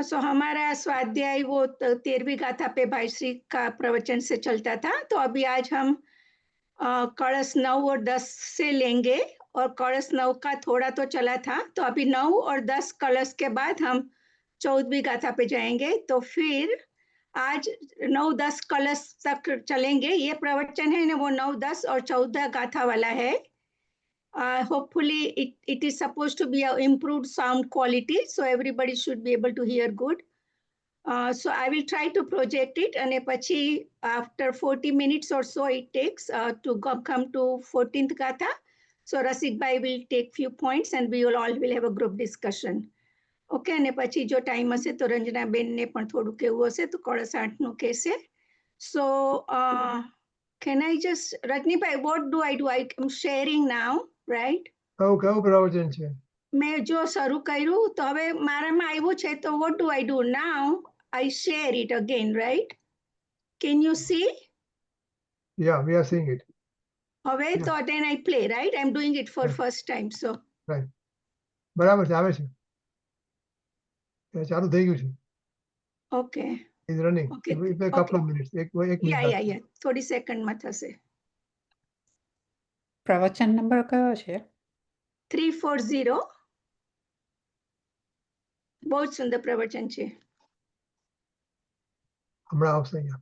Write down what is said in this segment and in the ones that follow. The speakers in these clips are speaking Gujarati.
सो हमारा स्वाध्याय वो 13वीं गाथा पे भाई श्री का प्रवचन से चलता था। तो अभी आज हम कलश 9 और 10 से लेंगे, और कलश 9 का थोड़ा तो चला था, तो अभी 9 और 10 कलश के बाद हम 14वीं गाथा पे जाएंगे। तो फिर आज 9-10 कलश तक चलेंगे। ये प्रवचन है ना, वो 9, 10 और 14 गाथा वाला है। Hopefully it is supposed to be a improved sound quality, so everybody should be able to hear good. So I will try to project it, and pachi after 40 minutes or so it takes to come to 14th gatha. So Rasik bhai will take few points and we will have a group discussion. Okay, અને પછી જો ટાઈમ હશે તો રંજના બેન ને પણ થોડું કેવું હશે તો કળશ 8 નું કહેશે. So can I just, Rajni bhai, what do? I'm sharing now, right? કયું પ્રવચન છે? મેં જો શરૂ કર્યું તો હવે મારામાં આવ્યું છે, તો what do I do now? I share it again, right? Can you see? Yeah, we are seeing it. હવે તો then I play, right? I'm doing it for first time, so. Right. બરાબર છે, આવે છે. ચાલુ થઈ ગયું છે. Okay. It's running. Okay. A couple of minutes. એક મિનિટ. Yeah. થોડી સેકન્ડમાં થશે. પ્રવચન નંબર કયો છે? 340. બહુ જ સુંદર પ્રવચન છે. હમણાં આવશે અહીંયા.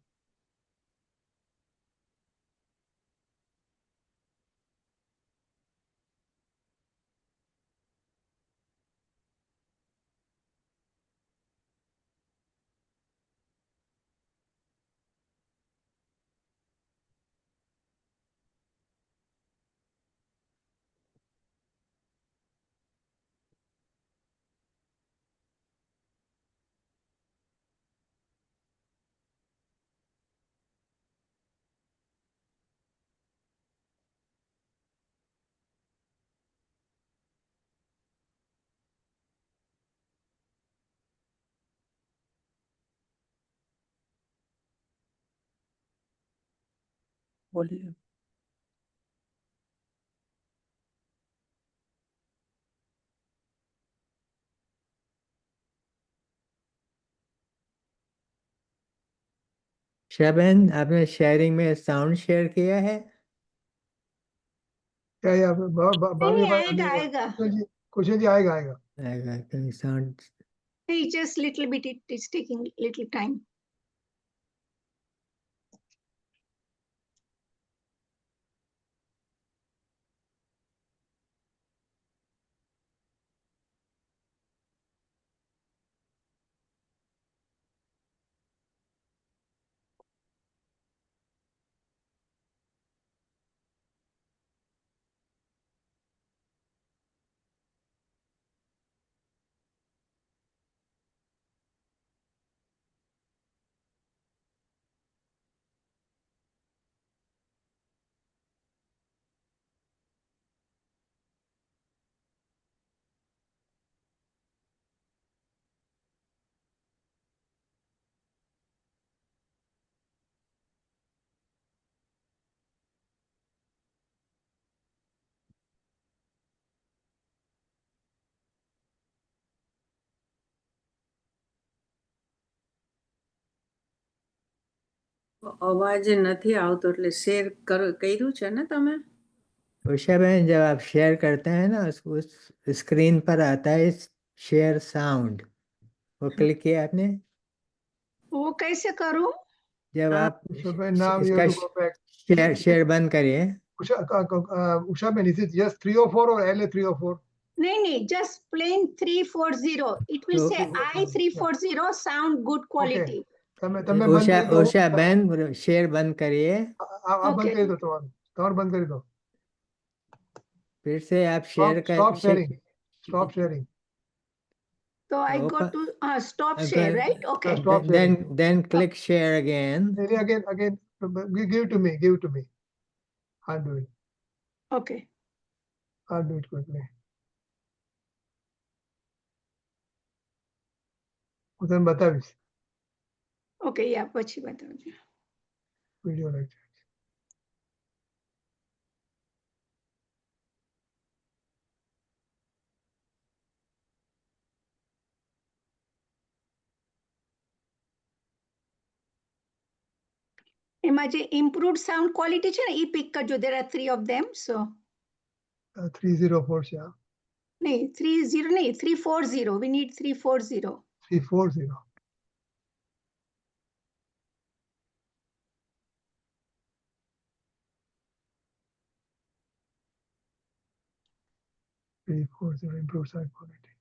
વોલ્યુમ. शबन, आपने शेयरिंग में साउंड शेयर किया है? क्या आएगा कुछ नहीं आएगा. आएगा कहीं sound. Hey, just little bit, it is taking little time. અવાજ નથી આવતો એટલે શેર કર્યું છે ને તમે? उषा बहन, जब आप शेयर करते हैं ना, उस स्क्रीन पर आता है शेयर साउंड, वो क्लिक किया आपने? वो कैसे करूं? जब हाँ, आप Now you इसका have to go back. Share बंद करिए. Usha Ben, is it just 3 or 4 or LA 3 or 4? नहीं, just plain 340. It will say I340 sound good quality. તમે બંધ કરી દો. उषा बहन, शेयर बंद करिए. आप बंद કરી દો તમારું બંધ કરી દો. फिर से आप शेयर कर. Stop sharing. So I go to stop share, right? Okay. Stop sharing. Then click share again. Again, give it to me. I'll do it. Okay. I'll do it quickly. હું તને બતાવીશ. Okay, yeah, પછી બતાવજો. Video like. એમાં જે ઇમ્પ્રુવડ સાઉન્ડ ક્વોલિટી છે ને એ પિક કરજો. There are 3 of them. સો 304 છે આ. નહીં 30 નહીં 340. We need 340. 340. Improved sound quality.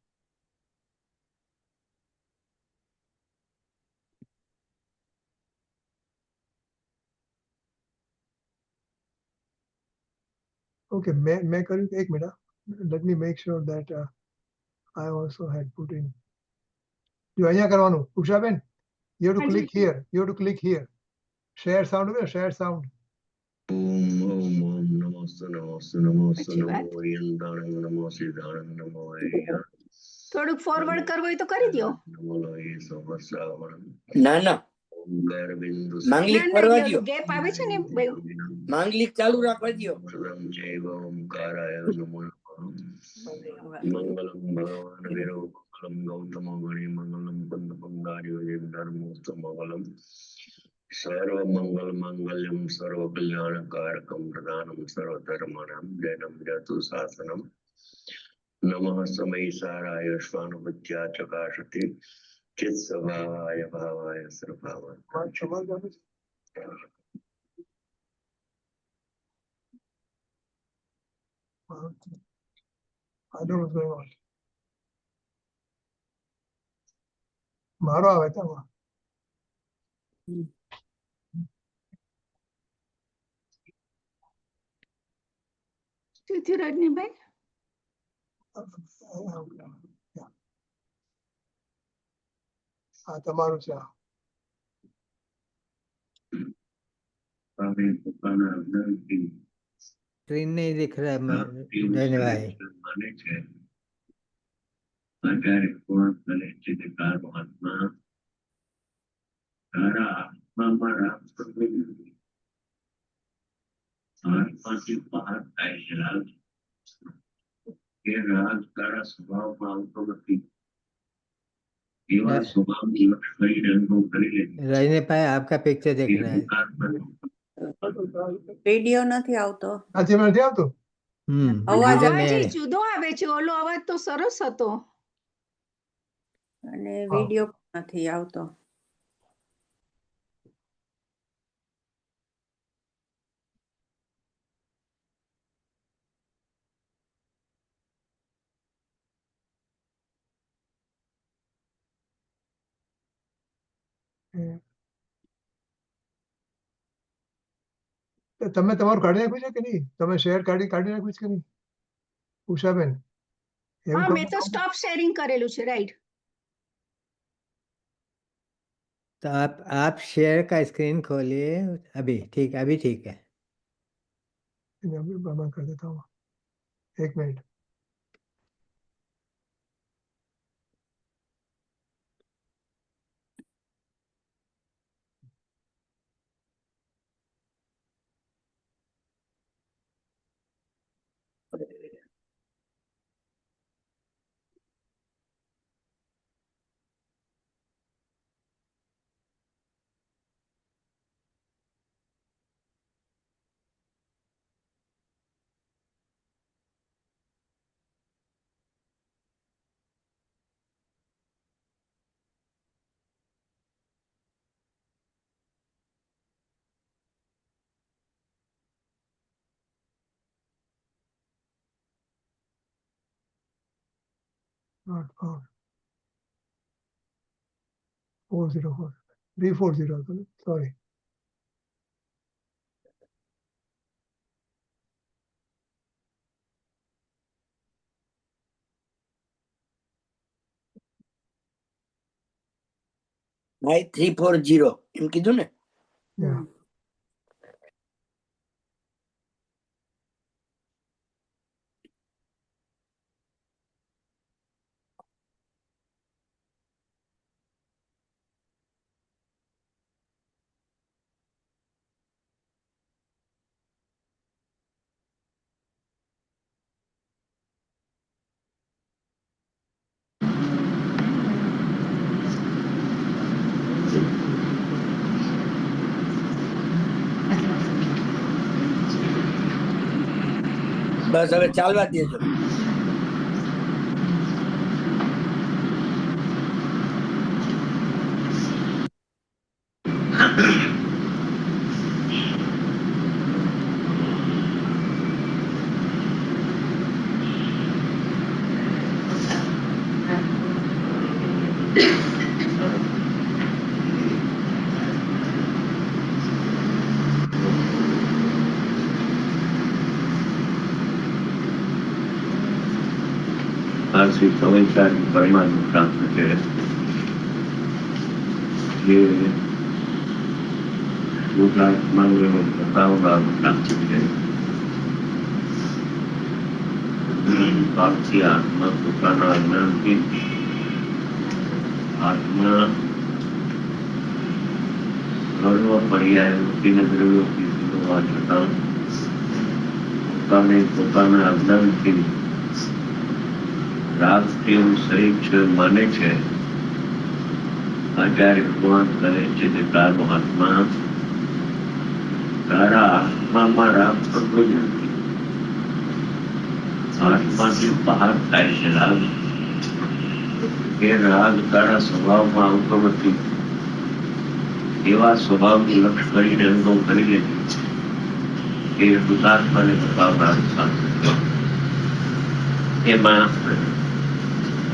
Okay, मैं करूँ एक minute. Let me make sure that I also had put in. જો અહીંયા કરવાનું ઉષાબેન, you have to હાજી. click here. You have to click here. Share sound હોય, share sound. ઓમ ઓમ નમોસ્તુ નમોસ્તુ નમોસ્તુ સાચી વાત. નમો યંદાણં નમો સિદ્ધાણં નમો યં થોડુંક ફોરવર્ડ કરવું હોય તો કરી દો. નમો લોહી સહસ્રાવણં ના ના ઓમ ગર્ભિન્દુ માંગલિક ના કરવા નહીં દ્યો ગેપ આવે છે ને બે. માંગલિક ચાલુ રાખવા દ્યો પરમ જૈવ ઓમકારાય નમો નમઃ મંગલમ ભગવાન વિરો મંગલમ ગૌતમ ગણી મંગલમ બંધ બંગાર્યો ધર્મોસ્ત મંગલમ સર્વ મંગલ મંગલ્યમ સર્વ કલ્યાણકારકમ પ્રદાનમ સર્વધર્માણામ જૈનમ જતુ શાસનમ નમઃ સમય સારાય શ્વાનુભત્યા ચકાશતિ ચિત સ્વભાવાય ભાવાય સર્વભાવાય તમારું ગાનું છે? I don't know what's going on. મારો આવે છે આમાં. શું થયું રજનીભાઈ? હા તમારું છે આ. હવે પોતાના અંદરથી स्क्रीन नहीं दिख रहा है એવું रहने भाई. માને છે આચાર્ય પૂર્ણ કરે છે કે તારો આત્મા તારા આત્મામાં રાગ પ્રગટ નથી. આત્માથી બહાર થાય છે રાગ. એ રાગ તારા સ્વભાવમાં આવતો નથી. એવા ના. સ્વભાવની લક્ષ કરીને અનુભવ કરી લે. रहने पाए आपका पिक्चर दिख रहा है. વિડીયો નથી આવતો. નથી નથી આવતું. અવાજ user અવાજ नहीं ય है. જુદો આવે છે. ઓલો અવાજ તો સરસ હતો. અને વિડીયો પણ નથી આવતો. તમે તમારું કાઢી નાખ્યું છે કે નહીં? તમે શેર કાઢી નાખ્યું છે કે નહીં ઉષાબેન? એવું હા કરો. મેં તો સ્ટોપ શેરિંગ કરેલું છે. રાઈટ. तो आप शेयर का स्क्रीन खोलिए अभी. ठीक अभी ठीक है. मैं अभी बंद कर देता हूँ. एक मिनट. Not found. 404. 340. Sorry. ભાઈ 340 એમ કીધું ને. Yeah. બસ હવે ચાલવા દેજો. આ શ્રી સવૈચારિક પરિમાણનું શાસ્ત્ર છે જે શુદ્ધાત્માનું એવું બતાવવાનું શાસ્ત્ર છે. પાપથી આત્મા પોતાના અજ્ઞાનથી આત્મા સર્વ પર્યાય દ્રવ્યોથી હોવા છતાં પોતાના અજ્ઞાનથી રાગથી શરીર છે માને છે. આચાર્ય ભગવાન કહે છે કે તારો આત્મા તારા આત્મામાં રાગ થતો જ નથી. આત્માથી બહાર થાય છે રાગ. એ રાગ તારા સ્વભાવમાં આવતો નથી. એવા સ્વભાવનું લક્ષ્ય કરીને અનુભવ કરી લે એ શુદ્ધાત્માને બતાવનાર શાસ્ત્ર. એમાં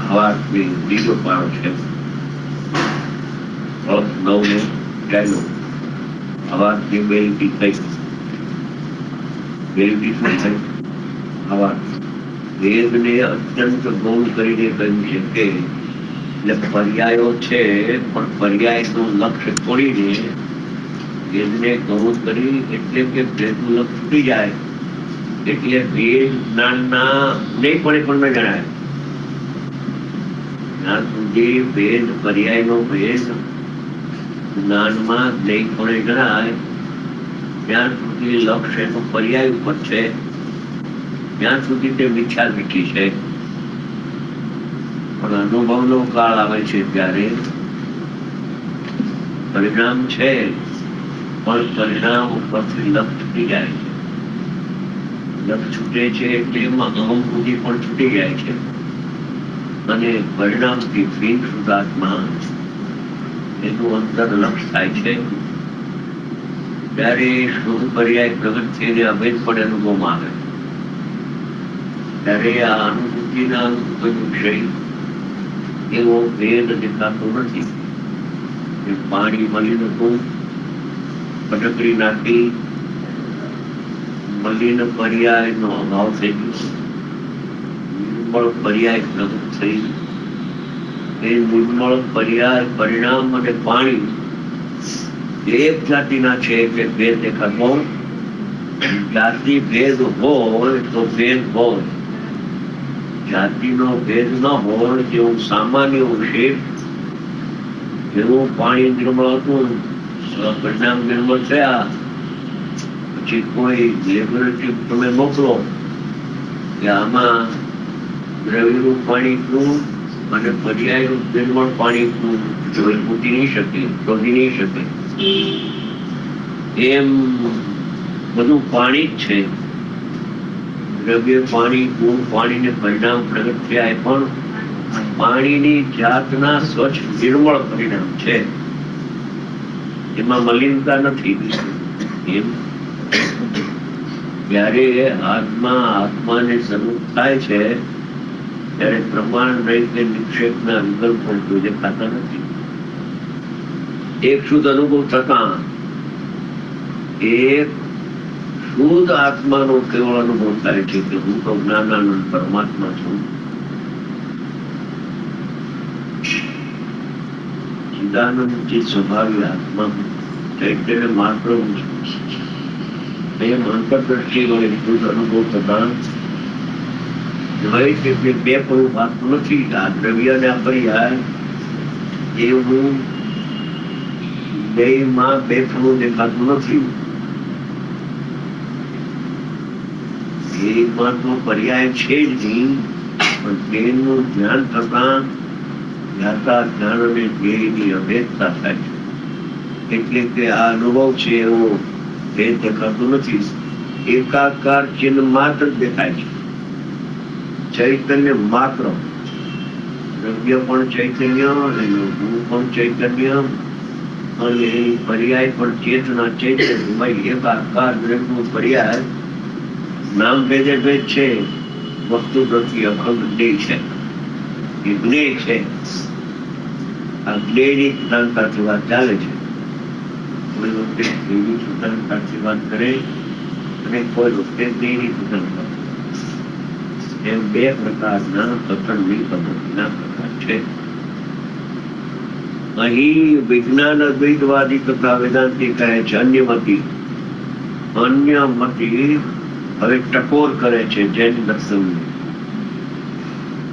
હવાથી બીજો પાડો છે 9 ચાલો હવાથી બેલથી થઈ શું થઈ હવા વેદને અત્યંત ગૌણ કરીને કહ્યું છે કે એટલે પર્યાયો છે પણ પર્યાયનું લક્ષ્ય છોડીને વેદને ગૌણ કરી એટલે કે વેદનું લક્ષ્ય છૂટી જાય એટલે વેદ જ્ઞાનના નહીં પણ ન જણાય. જ્ઞાન સુધી વેદ પર્યાયનો ભેદ જ્ઞાનમાં નહીં પણ જણાય ત્યાં સુધી લક્ષ્ય એનું પર્યાય ઉપર છે. ત્યાં સુધી તે મિથ્યા દૃષ્ટિ છે. પણ અનુભવનો કાળ આવે છે ત્યારે પરિણામ છે પણ પરિણામ ઉપરથી લક્ષ છૂટી જાય છે. લક્ષ છૂટે છે એટલે એમાં અહમ બુદ્ધિ પણ છૂટી જાય છે અને પરિણામથી ફીન શુદ્ધાત્મા એનું અંતર લક્ષ થાય છે. ત્યારે શુદ્ધ પર્યાય પ્રગટ થઈને અભેદ પણ અનુભવમાં આવે. ત્યારે આ અનુભૂતિના વિષય એવો ભેદ દેખાતો નથી. પાણી મલિન હતું, પટકડી નાખી મલિન પર્યાયનો અભાવ થઈ ગયો. નિર્મળ પર્યાય પ્રગટ થઈ. એ નિર્મળ પર્યાય પરિણામ અને પાણી એક જાતિના છે કે ભેદ દેખાતો. જાતિ ભેદ હોય તો ભેદ હોય. જાતિનો ભેદ ન હોય જેવું સામાન્ય છે જેવું પાણી નિર્મળ હતું પરિણામ નિર્મળ થયા. પછી કોઈ લેબોરેટરી તમે મોકલો કે આમાં દ્રવ્યનું પાણી શું અને પર્યાયનું નિર્મળ પાણી શું જોઈ મૂકી નહીં શકે, શોધી નહીં શકે. એમ બધું પાણી જ છે. દ્રવ્ય પાણી, ગુણ પાણીને પરિણામ પ્રગટ થયા પણ પાણીની જાતના સ્વચ્છ નિર્મળ પરિણામ છે. એમાં મલિનતા નથી. એમ જ્યારે આત્માને સ્વરૂપ થાય છે ત્યારે પ્રમાણ રહિત નિક્ષેપના વિકલ્પો દેખાતા નથી. એક શુદ્ધ અનુભવ થતા એક શુદ્ધ આત્માનો કેવળ અનુભવ થાય છે કે હું તો જ્ઞાનાનંદ પરમાત્મા છું. ચિદાનંદથી સ્વભાવી આત્મા ચૈતન્ય માત્ર હું છું. એમ અંતરદ્રષ્ટિ હોય શુદ્ધ અનુભવ થતા દ્વૈત એટલે બે કોઈ વાત નથી. આ દ્રવ્ય અને આ પર્યાય એવું બેમાં બેઠું દેખાતું નથી. એમાં તો પર્યાય છે જ નહીં પણ તેનું જ્ઞાન થતા જ્ઞાતા જ્ઞાન અને ધ્યેયની અભેદતા થાય છે. એટલે કે આ અનુભવ છે એવો ભેદ દેખાતો નથી. એકાકાર ચિહ્ન માત્ર દેખાય છે. ચૈતન્ય માત્ર, દ્રવ્ય પણ ચૈતન્ય, એનું ગુણ પણ ચૈતન્ય, અને પર્યાય પણ ચેતના ચૈતન્ય. ભાઈ એક આકાર દ્રવ્યનું પર્યાય નામ ભેદે ભેદ છે, વસ્તુ પ્રતિ અખંડ જ્ઞેય છે. એ જ્ઞેય છે. આ જ્ઞેયની પ્રધાનતાથી વાત ચાલે છે. કોઈ વખતે જ્ઞેયની પ્રધાનતાથી વાત કરે અને કોઈ વખતે જ્ઞેયની પ્રધાનતા. એમ બે પ્રકારના અખંડની પદ્ધતિના પ્રકાર છે. અહીં વિજ્ઞાન અદ્વૈતવાદી તથા વેદાંતિ કહે છે અન્યમતી. અન્યમતી હવે ટકોર કરે છે જૈન દર્શન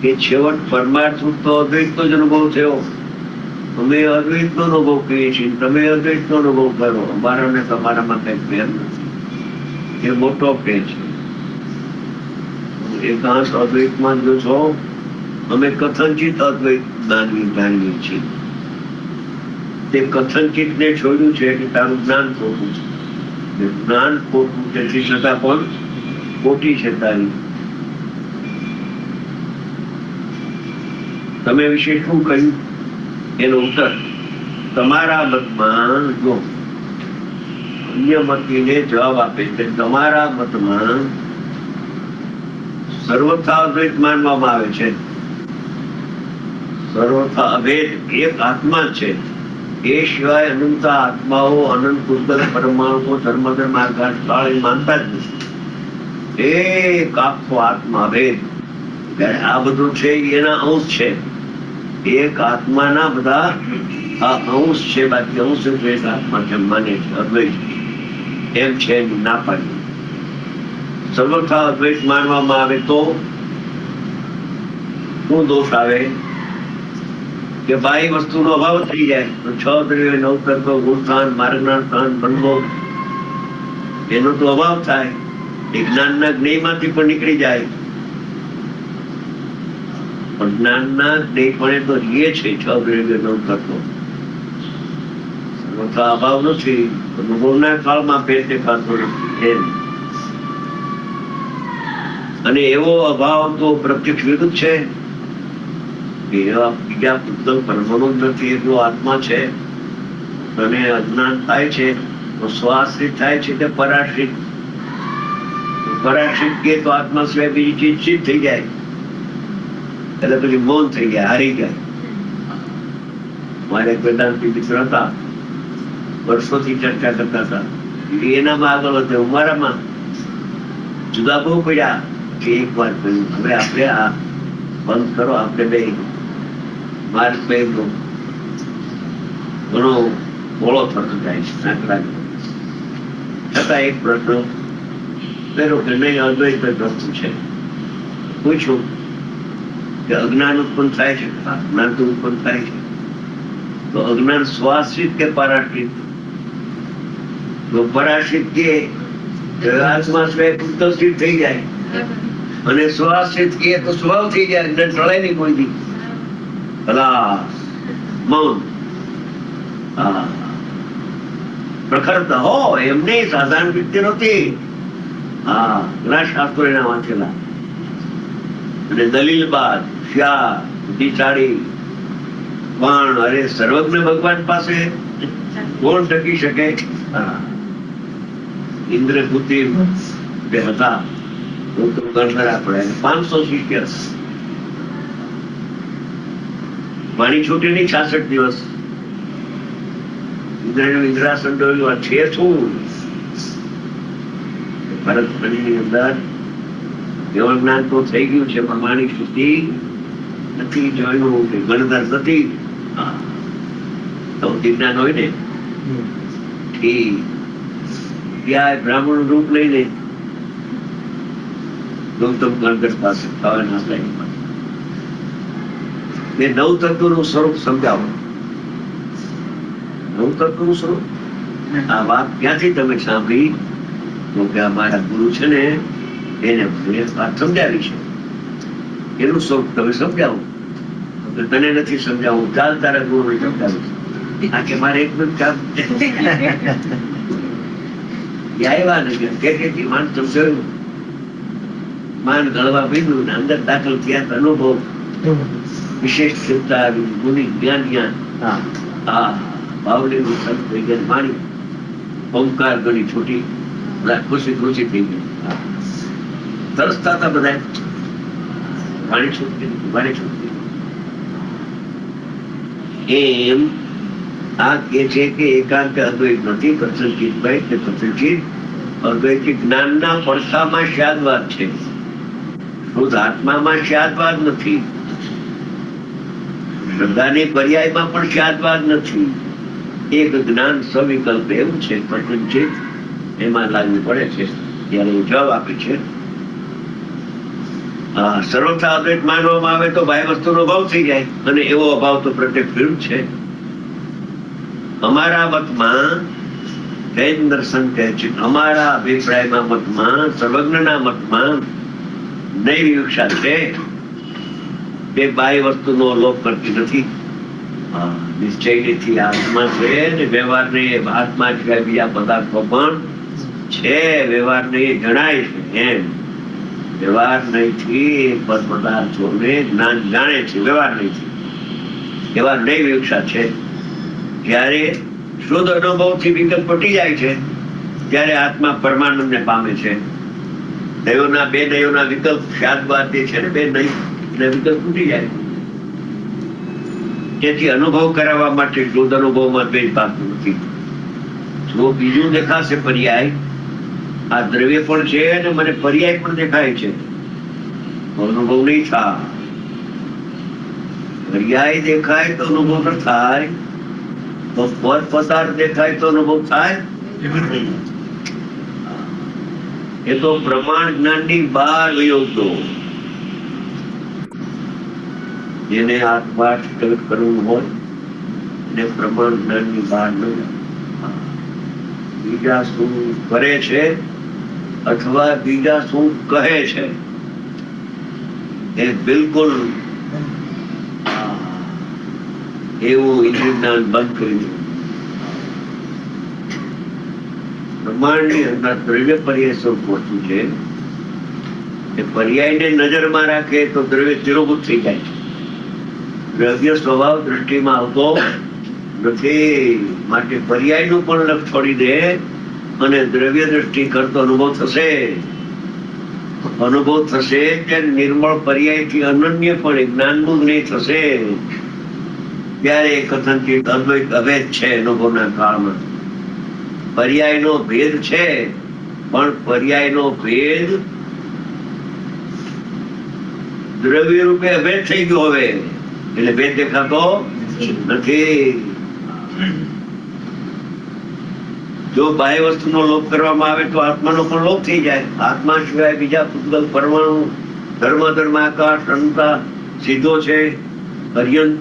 કે છેવટ પરમાર્થ તો અદ્વૈતનો જ અનુભવ થયો. અમે અદ્વૈતનો અનુભવ કરીએ છીએ, તમે અદ્વૈતનો અનુભવ કરો, અમારા ને તમારામાં કઈ ફેર નથી. એ મોટો ફેર છે. એકાંત અદ્વૈતમાં જો છો, અમે કથનચિત અદ્વૈત જાણીએ છીએ. તે કથનચિત ને છોડ્યું છે કે તારું જ્ઞાન ખોટું છે. જ્ઞાન ખોટું તેથી છતાં પણ ખોટી છે તારી. તમે વિશે શું કહ્યું? એનો ઉત્તર તમારા મતમાં જો અન્ય મતીને જવાબ આપે છે. તમારા મતમાં સર્વથા અદ્વૈત માનવામાં આવે છે. સર્વથા અભેદ એક આત્મા છે. એ સિવાય અનંત આત્માઓ, અનંત પુસ્તક, પરમાણુ, ધર્મ આકાશ કાળ માનતા જ નથી. એક આખો આત્મા ભેદ. આ બધું છે એના અંશ છે. એક આત્માના બધા આ અંશ છે, બાકી અંશ એક આત્મા જેમ માને છે અદ્વૈત એમ છે ના પાડી. સર્વથા અદ્વૈત માનવામાં આવે તો શું દોષ આવે કે બાહ્ય વસ્તુનો અભાવ થઈ જાય તો છ દ્રવ્ય, નવ તત્વ, ગુણસ્થાન, માર્ગના સ્થાન, બંધો એનો તો અભાવ થાય. જ્ઞાનના જ્ઞેયમાંથી પણ નીકળી જાય. પણ જ્ઞાનના જ્ઞેયપણે તો રીએ છે છ દ્રવ્ય, નવ તત્વ. સર્વથા અભાવ નથી. અનુભવના કાળમાં ફેર દેખાતો નથી એમ. અને એવો અભાવ તો પ્રત્યક્ષ વિરુદ્ધ છે. બીજા પુસ્તક પરમાણુ જ નથી, એટલો આત્મા છે. અને અજ્ઞાન થાય છે તો સ્વાશ્રિત થાય છે તે પરાશ્રિત. પરાશ્રિત કે તો આત્મા સિવાય બીજી ચીજ સિદ્ધ થઈ જાય એટલે પછી મૌન થઈ જાય, હારી જાય. મારે એક વેદાંતિ મિત્ર હતા, વર્ષોથી ચર્ચા કરતા હતા. એનામાં આગળ વધે, મારામાં જુદા બહુ પડ્યા કે એક વાર કહ્યું હવે આપણે આ બંધ કરો. આપણે બે માર્ગ બે ઘણો બોળો થતો જાય છે છતાં એક પ્રશ્ન કર્યો કે નહીં અદ્વૈત વસ્તુ છે. પૂછ્યું કે અજ્ઞાન ઉત્પન્ન થાય છે? અજ્ઞાન તો ઉત્પન્ન થાય છે. તો અજ્ઞાન સ્વાશ્રિત કે પરાશ્રિત? તો પરાશ્રિત કે આત્મા સિવાય પુસ્તક સિદ્ધ થઈ જાય, અને સ્વાશ્રિત કે તો સ્વભાવ થઈ જાય, અજ્ઞાન ટળાય નહીં કોઈ દી. મૌન પ્રખરતા હો એમને સાધારણ વ્યક્તિ નથી. ઘણા શાસ્ત્રો એના વાંચેલા. અને દલીલ બાદ શ્યા બુદ્ધિશાળી પણ અરે સર્વજ્ઞ ભગવાન પાસે કોણ ટકી શકે? ઇન્દ્ર કુતિર બે હતા, 500 શિષ્ય. પાણી છૂટી નહીં 66 દિવસ. ઇન્દ્રનું ઇન્દ્રાસન ડોલ્યું. આ છે શું? ભરત ખંડની અંદર કેવળ જ્ઞાન તો થઈ ગયું છે, પણ પાણી છૂટી નથી. જોયું કે ગણધર નથી. સૌથી જ્ઞાન હોય ને ત્યાં બ્રાહ્મણ રૂપ લઈને ગૌતમ ગણધર પાસે એ નવ તત્વનું સ્વરૂપ સમજાવો. નવ તત્વનું સ્વરૂપ આ વાત ક્યાંથી તમે સાંભળી? તો કે અમારા ગુરુ છે ને એને વાત સમજાવી છે. એનું સ્વરૂપ તમે સમજાવો. તને નથી સમજાવું, ચાલ તારા ગુરુ સમજાવું. આ કે મારે એક કામ આવ્યા નથી માણસ સમજાવ્યું. માન ગળવા માંડ્યું ને અંદર દાખલ થયા તો અનુભવ વિશેષ ચિંતા આવી, ગુણી જ્ઞાન બાવલી સંત થઈ ગયા, માણી ઓમકાર ગણી છૂટી, ખુશી ખુશી થઈ ગઈ, તરસતા હતા બધા, વાણી છૂટતી વાણી છૂટતી. એમ આ કે છે કે એકાંત અદ્વૈત નથી, કથનચિતભાઈ કે કથનચિત અદ્વૈતી જ્ઞાનના પડસામાં શાદવાદ છે, શુદ્ધ આત્મામાં શાદવાદ નથી, શ્રદ્ધાની પર્યાયમાં પણ શાદવાદ નથી. એક જ્ઞાન સવિકલ્પ એવું છે કથનચિત, એમાં લાગુ પડે છે ત્યારે એ જવાબ આપે છે. સર્વથા અદ્વૈત માનવામાં આવે તો બાહ્ય વસ્તુનો અભાવ થઈ જાય, અને એવો અભાવ તો પ્રત્યક્ષ વિરુદ્ધ છે. અમારા મતમાં જૈન દર્શન કહે છે, અમારા અભિપ્રાયમાં મતમાં, સર્વજ્ઞના મતમાં નૈવિવક્ષા છે તે બાહ્ય વસ્તુનો લોપ કરતી નથી. નિશ્ચયથી આત્મા છે ને વ્યવહારને આત્મા સિવાય બીજા પદાર્થો પણ છે, વ્યવહારને જણાય છે. એમ વ્યવહાર નહીંથી પર પદાર્થોને જ્ઞાન જાણે છે, વ્યવહાર નહીંથી. એવા નૈવિવક્ષા છે. જ્યારે શુદ્ધ અનુભવથી વિકલ્પ પટી જાય છે ત્યારે આત્મા પરમાનંદને પામે છે. દૈવના બે દૈવના વિકલ્પ શાદવાદ છે ને, બે દૈવ વિકલ્પ તૂટી જાય. તેથી અનુભવ કરાવવા માટે શુદ્ધ અનુભવમાં દ્વેષ પામતું નથી. જો બીજું દેખાશે પર્યાય, આ દ્રવ્ય પણ છે અને મને પર્યાય પણ દેખાય છે, અનુભવ નહીં થાય. પર્યાય દેખાય તો અનુભવ ન થાય, તો પર પદાર્થ દેખાય તો અનુભવ થાય. એ તો પ્રમાણ જ્ઞાનની બહાર વિયોગતો, જેને આત્મા કરવું હોય એને પ્રમાણ જ્ઞાનની બહાર ન જાય. બીજા શું કરે છે અથવા બીજા શું કહે છે એ બિલકુલ એવું ઇન્દ્રિય જ્ઞાન બંધ કરી દીધું. પ્રમાણની અંદર દ્રવ્ય પર્યાય સ્વરૂપ વસ્તુ છે, એ પર્યાયને નજરમાં રાખે તો દ્રવ્ય તિરોભૂત થઈ જાય છે. દ્રવ્ય સ્વભાવ દ્રષ્ટિમાં આવતો નથી, માટે પર્યાયનું પણ લક્ષ છોડી દે અને દ્રવ્ય દ્રષ્ટિ કરતો અનુભવ થશે. અનુભવ થશે ત્યારે નિર્મળ પર્યાયથી અનન્ય પણ જ્ઞાનનું જ્ઞેય થશે. ત્યારે કથનચિત અદ્વૈત અભેદ છે. અનુભવના કાળમાં પર્યાયનો ભેદ છે, પણ પર્યાયનો ભેદ દ્રવ્ય રૂપે અભેદ થઈ ગયો હવે, એટલે ભેદ દેખાતો નથી. જો બાહ્ય વસ્તુનો લોપ કરવામાં આવે તો આત્માનો પણ લોપ થઈ જાય. આત્મા સિવાય બીજા પૂતગલ પરમાણુ ધર્મ આકાશ અનંતા સીધો છે પર્યંત.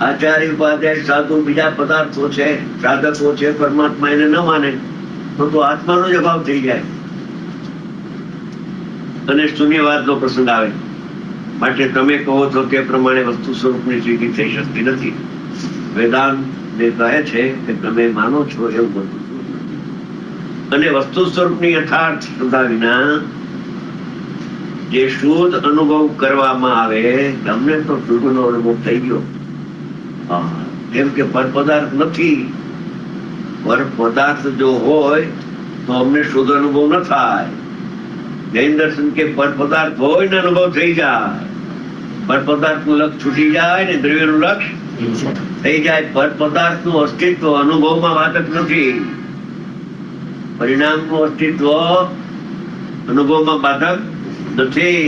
આચાર્ય ઉપાધ્યાય સાધુ બીજા પદાર્થો છે, સાધકો છે, પરમાત્મા એને ન માને તો આત્માનો જ અભાવ થઈ જાય અને શૂન્યવાદનો પ્રસંગ આવે. માટે તમે કહો છો તે પ્રમાણે વસ્તુ સ્વરૂપની સિદ્ધિ થઈ શકતી નથી. વેદાંત કહે છે કે તમે માનો છો એવું બધું, અને વસ્તુ સ્વરૂપની યથાર્થ શ્રદ્ધા વિના જે શુદ્ધ અનુભવ કરવામાં આવે, તમને તો શુદ્ધનો અનુભવ થઈ ગયો. કેમ કે પર પદાર્થ નથી. પર પદાર્થ જો હોય તો અમને શુદ્ધ અનુભવ ન થાય. જૈન દર્શન કે પર પદાર્થ હોય ને અનુભવ થઈ જાય. પર પદાર્થ નું લક્ષ છૂટી જાય ને દ્રવ્ય નું લક્ષ થઈ જાય. પર પદાર્થ નું અસ્તિત્વ અનુભવમાં વાતક નથી. પરિણામ નું અસ્તિત્વ અનુભવમાં બાધક નથી.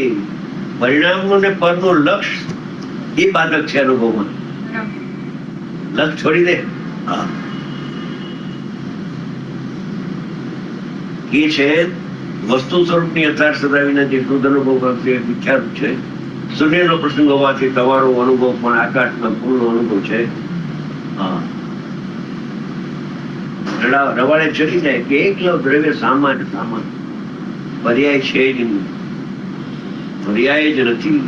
પરિણામ નું ને પર નું લક્ષ એ બાધક છે અનુભવમાં. લક્ષ છોડી દે. એ છે વસ્તુ સ્વરૂપની યથાર્થ સદા વિના જે શુદ્ધ અનુભવ કરશે એ વિખ્યાત છે. શૂન્યનો પ્રસંગ હોવાથી તમારો અનુભવ પણ આકાશમાં પૂર્ણ અનુભવ છે. રવાડે ચડી જાય કે એકલો દ્રવ્ય સામાન્ય પર્યાય છે જ નહીં, પર્યાય જ નથી.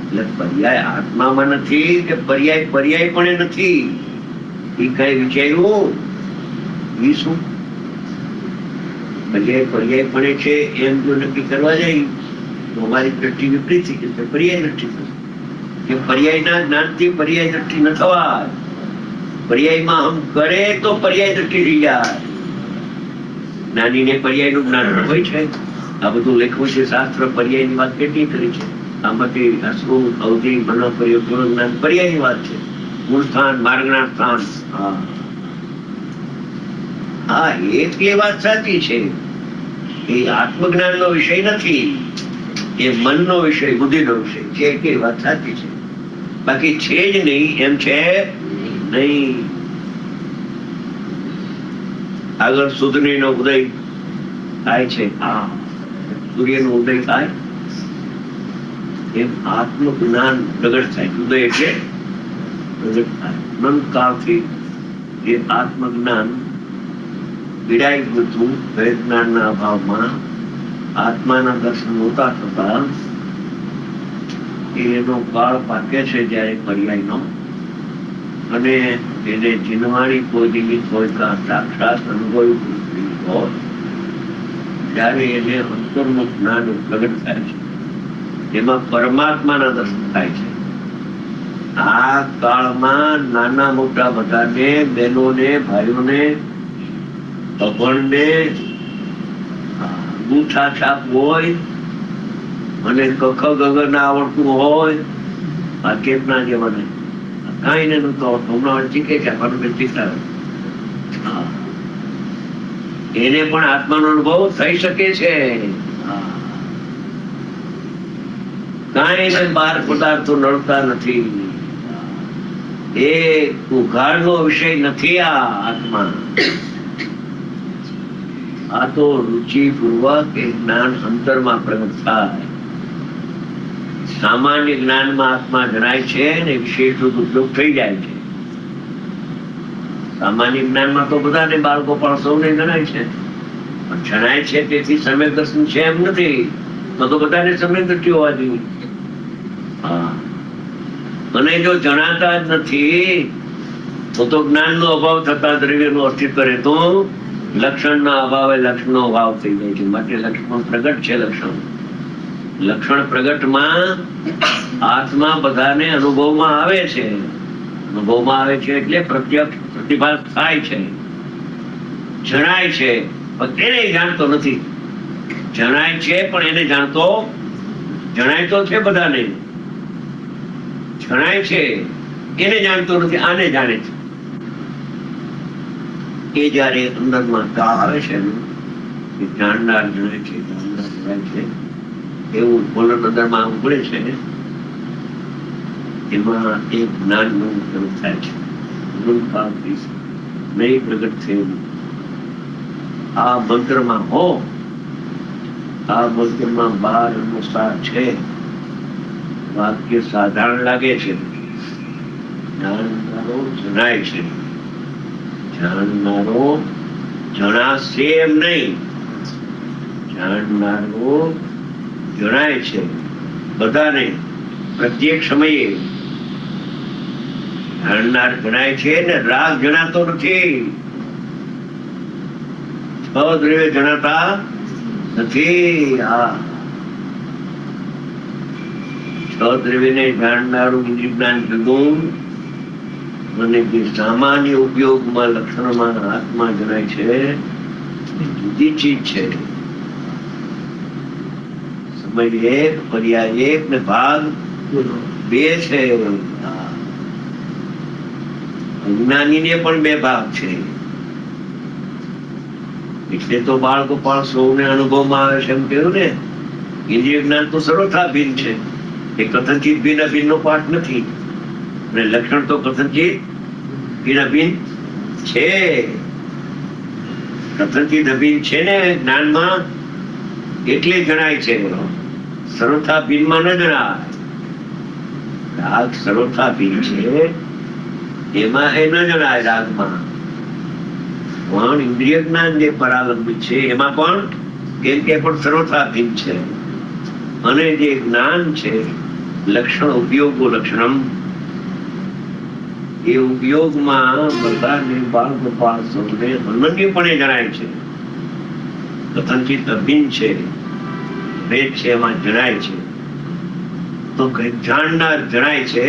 એટલે પર્યાય આત્મામાં નથી કે પર્યાય પણ નથી. એ કઈ વિચાર્યું? શું પર્યાય પર્યાયપણે છે એમ જો નક્કી કરવા જાય તો અમારી દ્રષ્ટિ વિપરીત થઈ જશે, પર્યાય દ્રષ્ટિ થશે. કે પર્યાયના જ્ઞાનથી પર્યાય દ્રષ્ટિ ન થવાય. પર્યાયમાં હમ કરે તો પર્યાય દ્રષ્ટિ થઈ જાય. જ્ઞાનીને પર્યાયનું જ્ઞાન હોય છે. આ બધું લખ્યું છે શાસ્ત્ર, પર્યાયની વાત કેટલી કરી છે. આમાંથી અશ્રુ અવધિ મનો પ્રયોગ જ્ઞાન પર્યાયની વાત છે. મૂળ સ્થાન માર્ગના સ્થાન. હા, એ વાત સાચી છે. એ આત્મજ્ઞાનનો વિષય નથી, એ મનનો વિષય, બુદ્ધિનો વિષય છે. એ વાત સાચી છે. બાકી છે જ નહીં એમ છે નહીં. આગળ સુધનીનો ઉદય થાય છે. સૂર્યનો ઉદય થાય એમ આત્મજ્ઞાન પ્રગટ થાય. ઉદય એટલે પ્રગટ થાય. અનંતકાળથી એ આત્મજ્ઞાન વિડાઈ ગયું હતું. જ્ઞાનના અભાવમાં આત્માના દર્શન નહોતા થતા. એનો કાળ પાકે છે જયારે પર્યાયનો, અને એને જીનવાણી કોઈ નિમિત્ત હોય કે સાક્ષાત અનુભવી હોય ત્યારે એને અંતરનું જ્ઞાન પ્રગટ થાય છે. એમાં પરમાત્માના દર્શન થાય છે. આ કાળમાં નાના મોટા બધાને, બહેનોને, ભાઈઓને, અભણને બુઠા છાપ હોય અને કખ ગગર ના આવડતું હોય, આ કેપના જેવાને કાંઈ ને નતો આવડતું, હમણાં શીખે છે એને પણ આત્માનો અનુભવ થઈ શકે છે. કાંઈ ને બાર પદાર્થો નડતા નથી. એ ઉઘાડનો વિષય નથી આ આત્મા. આ તો રુચિ પૂર્વક એ જ્ઞાન અંતરમાં પ્રગટ થાય. સામાન્ય જ્ઞાનમાં આત્મા જણાય છે ને વિશેષ ઉપયોગ થઈ જાય છે. સામાન્ય જ્ઞાનમાં તો બધાને, બાળકો પણ સૌને જણાય છે, પણ જણાય છે તેથી સમ્યક દર્શન છે એમ નથી. તો બધાને સમ્યક દ્રષ્ટિ હોવા જોઈએ. અને જો જણાતા જ નથી તો જ્ઞાનનો અભાવ થતા દ્રવ્યનું અસ્તિત્વ રહે તો લક્ષણના અભાવે લક્ષણનો અભાવ થઈ જાય છે. માટે લક્ષણ પ્રગટ છે. લક્ષણ પ્રગટમાં આત્મા બધાને અનુભવમાં આવે છે. અનુભવમાં આવે છે એટલે પ્રત્યક્ષ પ્રતિભાસ થાય છે, જણાય છે, પણ એને જાણતો નથી. જણાય છે પણ એને જાણતો, જણાય તો છે બધાને, જણાય છે એને જાણતો નથી. આને જાણે છે. એ જયારે અંદરમાં કાળ આવે છે ને, જાણનાર જણાય છે, જાણનાર જણાય છે એવું બોલન અંદરમાં ઉગડે છે. એમાં એક જ્ઞાનનું પ્રગટ થાય છે. નહીં પ્રગટ થયેલું આ મંત્રમાં હો, આ મંત્રમાં 12 અનુસાર છે. વાક્ય સાધારણ લાગે છે. જાણનારો જણાય છે. જાણનારો જણાશે એમ નહીં, જાણનારો જણાય છે બધાને પ્રત્યેક સમયે. જાણનાર જણાય છે ને રાગ જણાતો નથી. દ્રવ્ય જણાતા નથી. દ્રવ્યને જાણનારું જ્ઞાન જુદું, અને જે સામાન્ય ઉપયોગમાં લક્ષણમાં આત્મા જણાય છે જુદી ચીજ છે. સમય એક, પર્યાય એક ને ભાગ બે છે. અજ્ઞાનીને પણ બે ભાગ છે. એટલે તો બાળકો પણ સૌને અનુભવમાં આવે છે એમ કહ્યું ને. ઇન્દ્રિય જ્ઞાન તો સર્વથા ભિન્ન છે. એ કથનચિત ભિન્ન અભિન્ન નો પાઠ નથી. અને લક્ષણ તો કથનચિત ભિન્ન અભિન્ન છે. કથનચિત અભિન્ન છે ને જ્ઞાનમાં, એટલે જણાય છે. સર્વથા ભિન્નમાં ન જણાય. રાગ સર્વથા ભિન્ન છે, એમાં એ ન જણાય. રાગમાં પણ ઇન્દ્રિય જ્ઞાન જે પરાલંબિત છે એમાં પણ કેમ કે પણ સર્વથા ભિન્ન છે. અને જે જ્ઞાન છે લક્ષણ ઉપયોગો લક્ષણમ, એ ઉપયોગમાં બધાને બાળ ગોપાલ સૌને અનન્યપણે જણાય છે. કથનચિત અભિન્ન છે, ભેદ છે, એમાં જણાય છે. તો કંઈક જાણનાર જણાય છે.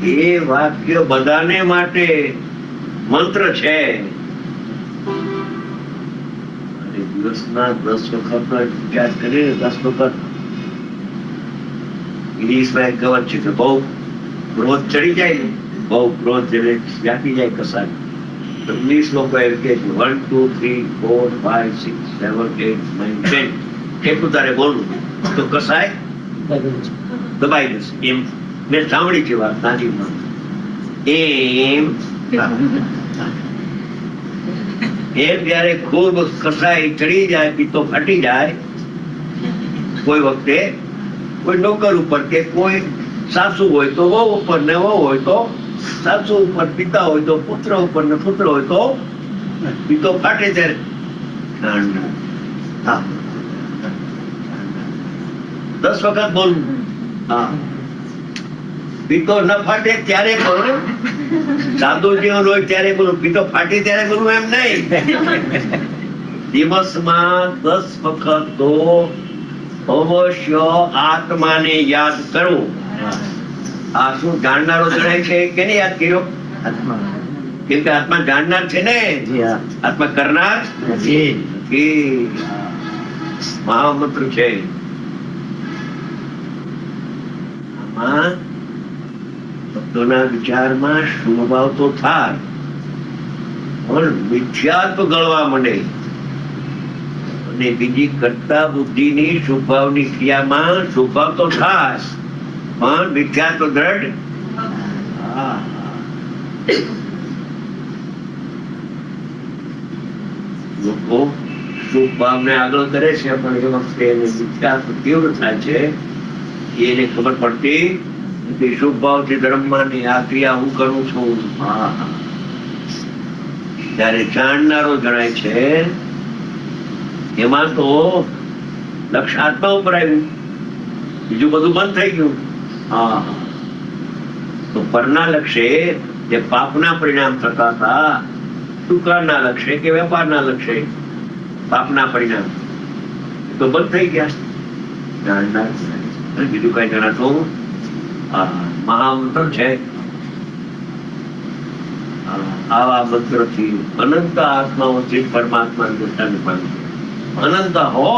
એ વાક્ય બધાને માટે મંત્ર છે. અને દિવસના 10 વખત વિચાર કરીને 10 વખત ઇંગ્લિશમાં એક કહેવત છે કે બહુ ક્રોધ ચડી જાય ને, બહુ ક્રોધ જેને વ્યાપી જાય કસાય, તો ઇંગ્લિશ લોકો એમ કે 1 2 3 4 5 6 7 8 9 10 કેટલું તારે બોલવું તો કસાય દબાઈ જશે. એમ મેં સાંભળી છે વાત નાનીમાં. એમ જયારે ખૂબ કસાય ચડી જાય, પિત્તો ફાટી જાય, કોઈ વખતે કોઈ નોકર ઉપર કે કોઈ સાસુ હોય તો વહુ ઉપર ને વહુ હોય તો સાસુ ઉપર, પિતા હોય તો પુત્ર ઉપર ને પુત્ર હોય તો પિત્તો ફાટે ત્યારે 10 વખત બોલવું. હા, પિત્તો ન ફાટે ત્યારે બોલો, સાદું જીવન હોય ત્યારે બોલું, પિત્તો ફાટે ત્યારે બોલવું એમ નહીં. દિવસમાં 10 વખત તો અવશ્ય આત્માને યાદ કરવું. આ શું જાણનારો જણાય છે કે નહીં યાદ કર્યો? કેમ કે આત્મા જાણનાર છે ને, આત્મા કરનાર નથી. મહામંત્ર છે. આમાં ભક્તોના વિચારમાં શુભભાવ તો થાય, પણ મિથ્યાત્વ ગળવા માંડે. અને બીજી કરતા બુદ્ધિની શુભભાવની ક્રિયામાં શુભભાવ તો થાય, પણ મિથ્યાત્વ દ્રઢ. લોકો શુભ ભાવને આગળ કરે છે, પણ એ વખતે એને મિથ્યાત્વ તીવ્ર થાય છે. એને ખબર પડતી નથી શુભ ભાવથી ધર્મમાંની આ ક્રિયા હું કરું છું. ત્યારે જાણનારો જણાય છે. એમાં તો લક્ષ આત્મા ઉપર આવ્યું, બીજું બધું બંધ થઈ ગયું. તો પરના લક્ષ્ય જે પાપના પરિણામ થતા હતા, શુક્રના લક્ષ્ય કે વેપારના લક્ષ્ય પાપના પરિણામ તો બંધ થઈ ગયા. જાણનાર બીજું કઈ જણાતું મહામંત્ર છે. આવા મંત્રથી અનંત આત્માઓથી પરમાત્માની દશાને પામે. અનંત હો,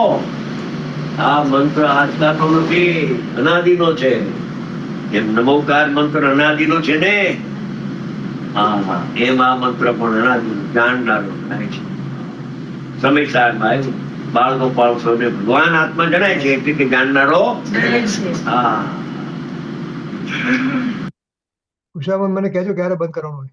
આ મંત્ર આજકાલનો નથી, અનાદિનો છે. એમ નમોકાર મંત્ર અનાદિનો છે ને, એમ આ મંત્ર પણ અનાદિનો જાણનારો થાય છે. સમયસારમાં આવ્યું બાળકો પાડશો ને ભગવાન આત્મા જણાય છે એટલે કે જાણનારો. ઉષાબેન મને કહેજો ક્યારે બંધ કરવાનું હોય.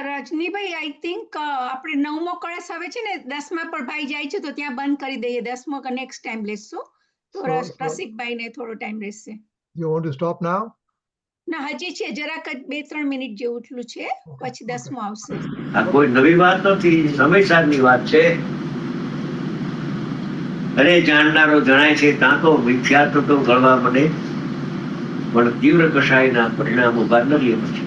રજનીભાઈ, આઈ થિંક આપણે 9મો કળશ આવે છે ને, 10મા પર ભાઈ જાય છે તો ત્યાં બંધ કરી દઈએ. 10મો નેક્સ્ટ ટાઈમ લેશું તો રસિકભાઈ ને થોડો ટાઈમ રહેશે. You want to stop now? ના, હજી છે જરાક જ 2-3 મિનિટ જેવું એટલું છે, પછી 10મો આવશે. આ કોઈ નવી વાત નથી, સમયસારની વાત છે. અરે જાણનારો જણાય છે ત્યાં તો મિથ્યાત્વ તો ગળવા મળે, પણ તીવ્ર કષાયના પરિણામો બાદ નથી. પછી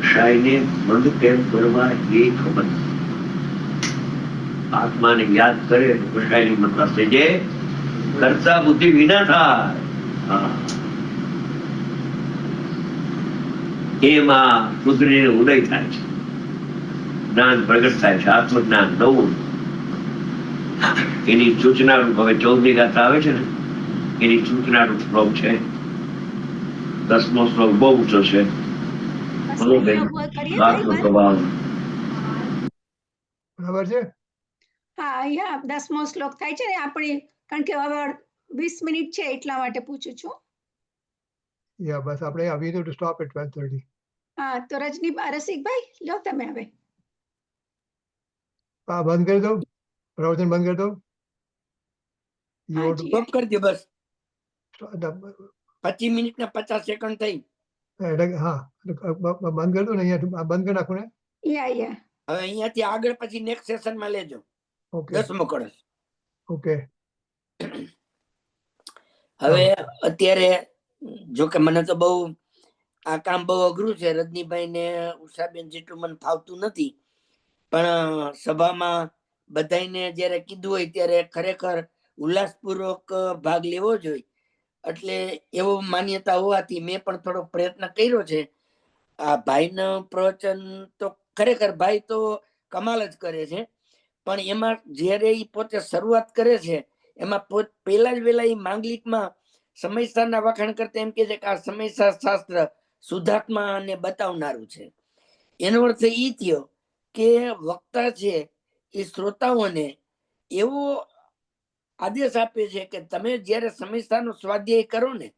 કષાયને બંધ કેમ કરવા એ ખબર નથી. આત્માને યાદ કરે કષાયની મતલબ છે જે કરતા બુદ્ધિ વિના થાય. એમાં રુદ્રને ઉદય થાય છે, જ્ઞાન પ્રગટ થાય છે, આત્મજ્ઞાન નવું. એની સૂચનારૂપ હવે 14મી ગાથા આવે છે ને, એની સૂચનારૂપ શ્લોક છે. 10મો શ્લોક બહુ ઊંચો છે. બરાબર છે. હા, અહીંયા 10મો શ્લોક થાય છે ને આપણી, કારણ કે હવે 20 મિનિટ છે એટલા માટે પૂછું છું. બસ આપણે we need to stop at 12:30. હા, તો રસિકભાઈ લો તમે હવે. બંધ કરી દો, પ્રવચન બંધ કરી દો. સ્ટોપ કરી દો બસ. 25 મિનિટ ને 50 સેકન્ડ થઈ. હા, બંધ કરી દો ને, અહીંયા બંધ કરી નાખો ને. હવે અહીંયાથી આગળ પછી નેક્સ્ટ સેશન માં લેજો. ઓકે, 10મો કળશ. ઓકે. હવે અત્યારે જો કે મને તો બહુ આ કામ બહુ અઘરું છે. રજનીભાઈ ને ઉષાબેન જેટલું મને ફાવતું નથી, પણ સભામાં બધાને જયારે કીધું હોય ત્યારે ખરેખર ઉલ્લાસપૂર્વક ભાગ લેવો જોઈએ. એટલે એવો માન્યતા હોવાથી મેં પણ થોડો પ્રયત્ન કર્યો છે. આ ભાઈનું પ્રવચન તો ખરેખર ભાઈ તો કમાલ જ કરે છે, પણ એમાં જ્યારે ઈ પોતે શરૂઆત કરે છે એમાં પેલા જ વેલા ઈ માંગલિકમાં સમયસારના વખાણ કરતા એમ કે છે કે આ સમયસાર શાસ્ત્ર શુદ્ધાત્મા અને બતાવનારું છે. એનો અર્થ ઈ થયો કે વક્તા છે એ શ્રોતાઓને એવો આદેશ આપે છે કે તમે જ્યારે સમયસારનો સ્વાધ્યાય કરો ને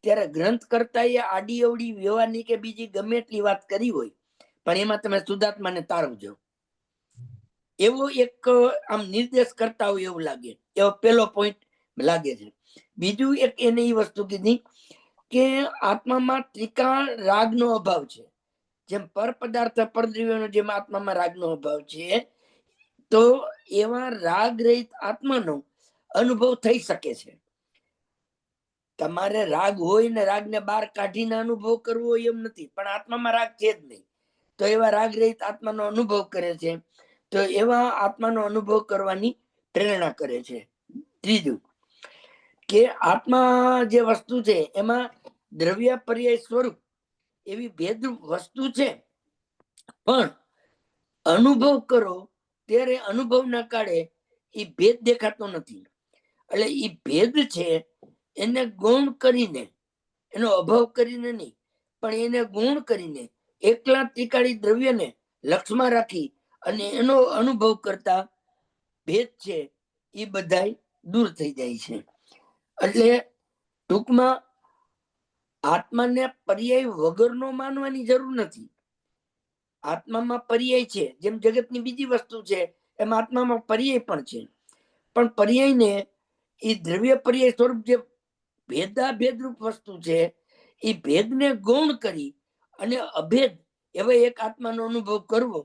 ત્યારે ગ્રંથ કરતા એ આડી અવડી વ્યવહારની કે બીજી ગમે એટલી વાત કરી હોય, પણ એમાં તમે શુદ્ધાત્માને તારવજો, એવો એક આમ નિર્દેશ કરતા હોય એવું લાગે. એવો પેલો પોઈન્ટ લાગે છે. બીજું એક એને એ વસ્તુ કીધી કે આત્મામાં ત્રિકાળ રાગનો અભાવ છે. જેમ પર પદાર્થ પરદ્રવ્યનો જેમ આત્મામાં રાગનો અભાવ છે, તો એવા રાગ રહિત આત્માનો અનુભવ થઈ શકે છે. તમારે રાગ હોય ને રાગને બહાર કાઢીને અનુભવ કરવો હોય એમ નથી, પણ આત્મામાં રાગ છે જ નહીં, તો એવા રાગ રહિત આત્માનો અનુભવ કરે છે. તો એવા આત્માનો અનુભવ કરવાની પ્રેરણા કરે છે. ત્રીજું કે આત્મા જે વસ્તુ છે એમાં દ્રવ્ય પર્યાય સ્વરૂપ એવી ભેદરૂપ વસ્તુ છે, પણ અનુભવ કરો ત્યારે અનુભવના કાળે એ ભેદ દેખાતો નથી. એટલે એ ભેદ છે એને ગૌણ કરીને, એનો અભાવ કરીને નહીં, પણ એને ગૌણ કરીને એકલા ત્રિકાળી દ્રવ્યને લક્ષમાં રાખી અને એનો અનુભવ કરતા ભેદ છે એ બધાય દૂર થઈ જાય છે. એટલે ટૂંકમાં આત્માને પર્યાય વગરનો માનવાની જરૂર નથી. આત્મામાં પર્યાય છે, જેમ જગતની બીજી વસ્તુ છે એમ આત્મામાં પર્યાય પણ છે, પણ પર્યાયને એ દ્રવ્ય પર્યાય સ્વરૂપ જે ભેદરૂપ વસ્તુ છે એ ભેદને ગૌણ કરી અને અભેદ એવા એક આત્માનો અનુભવ કરવો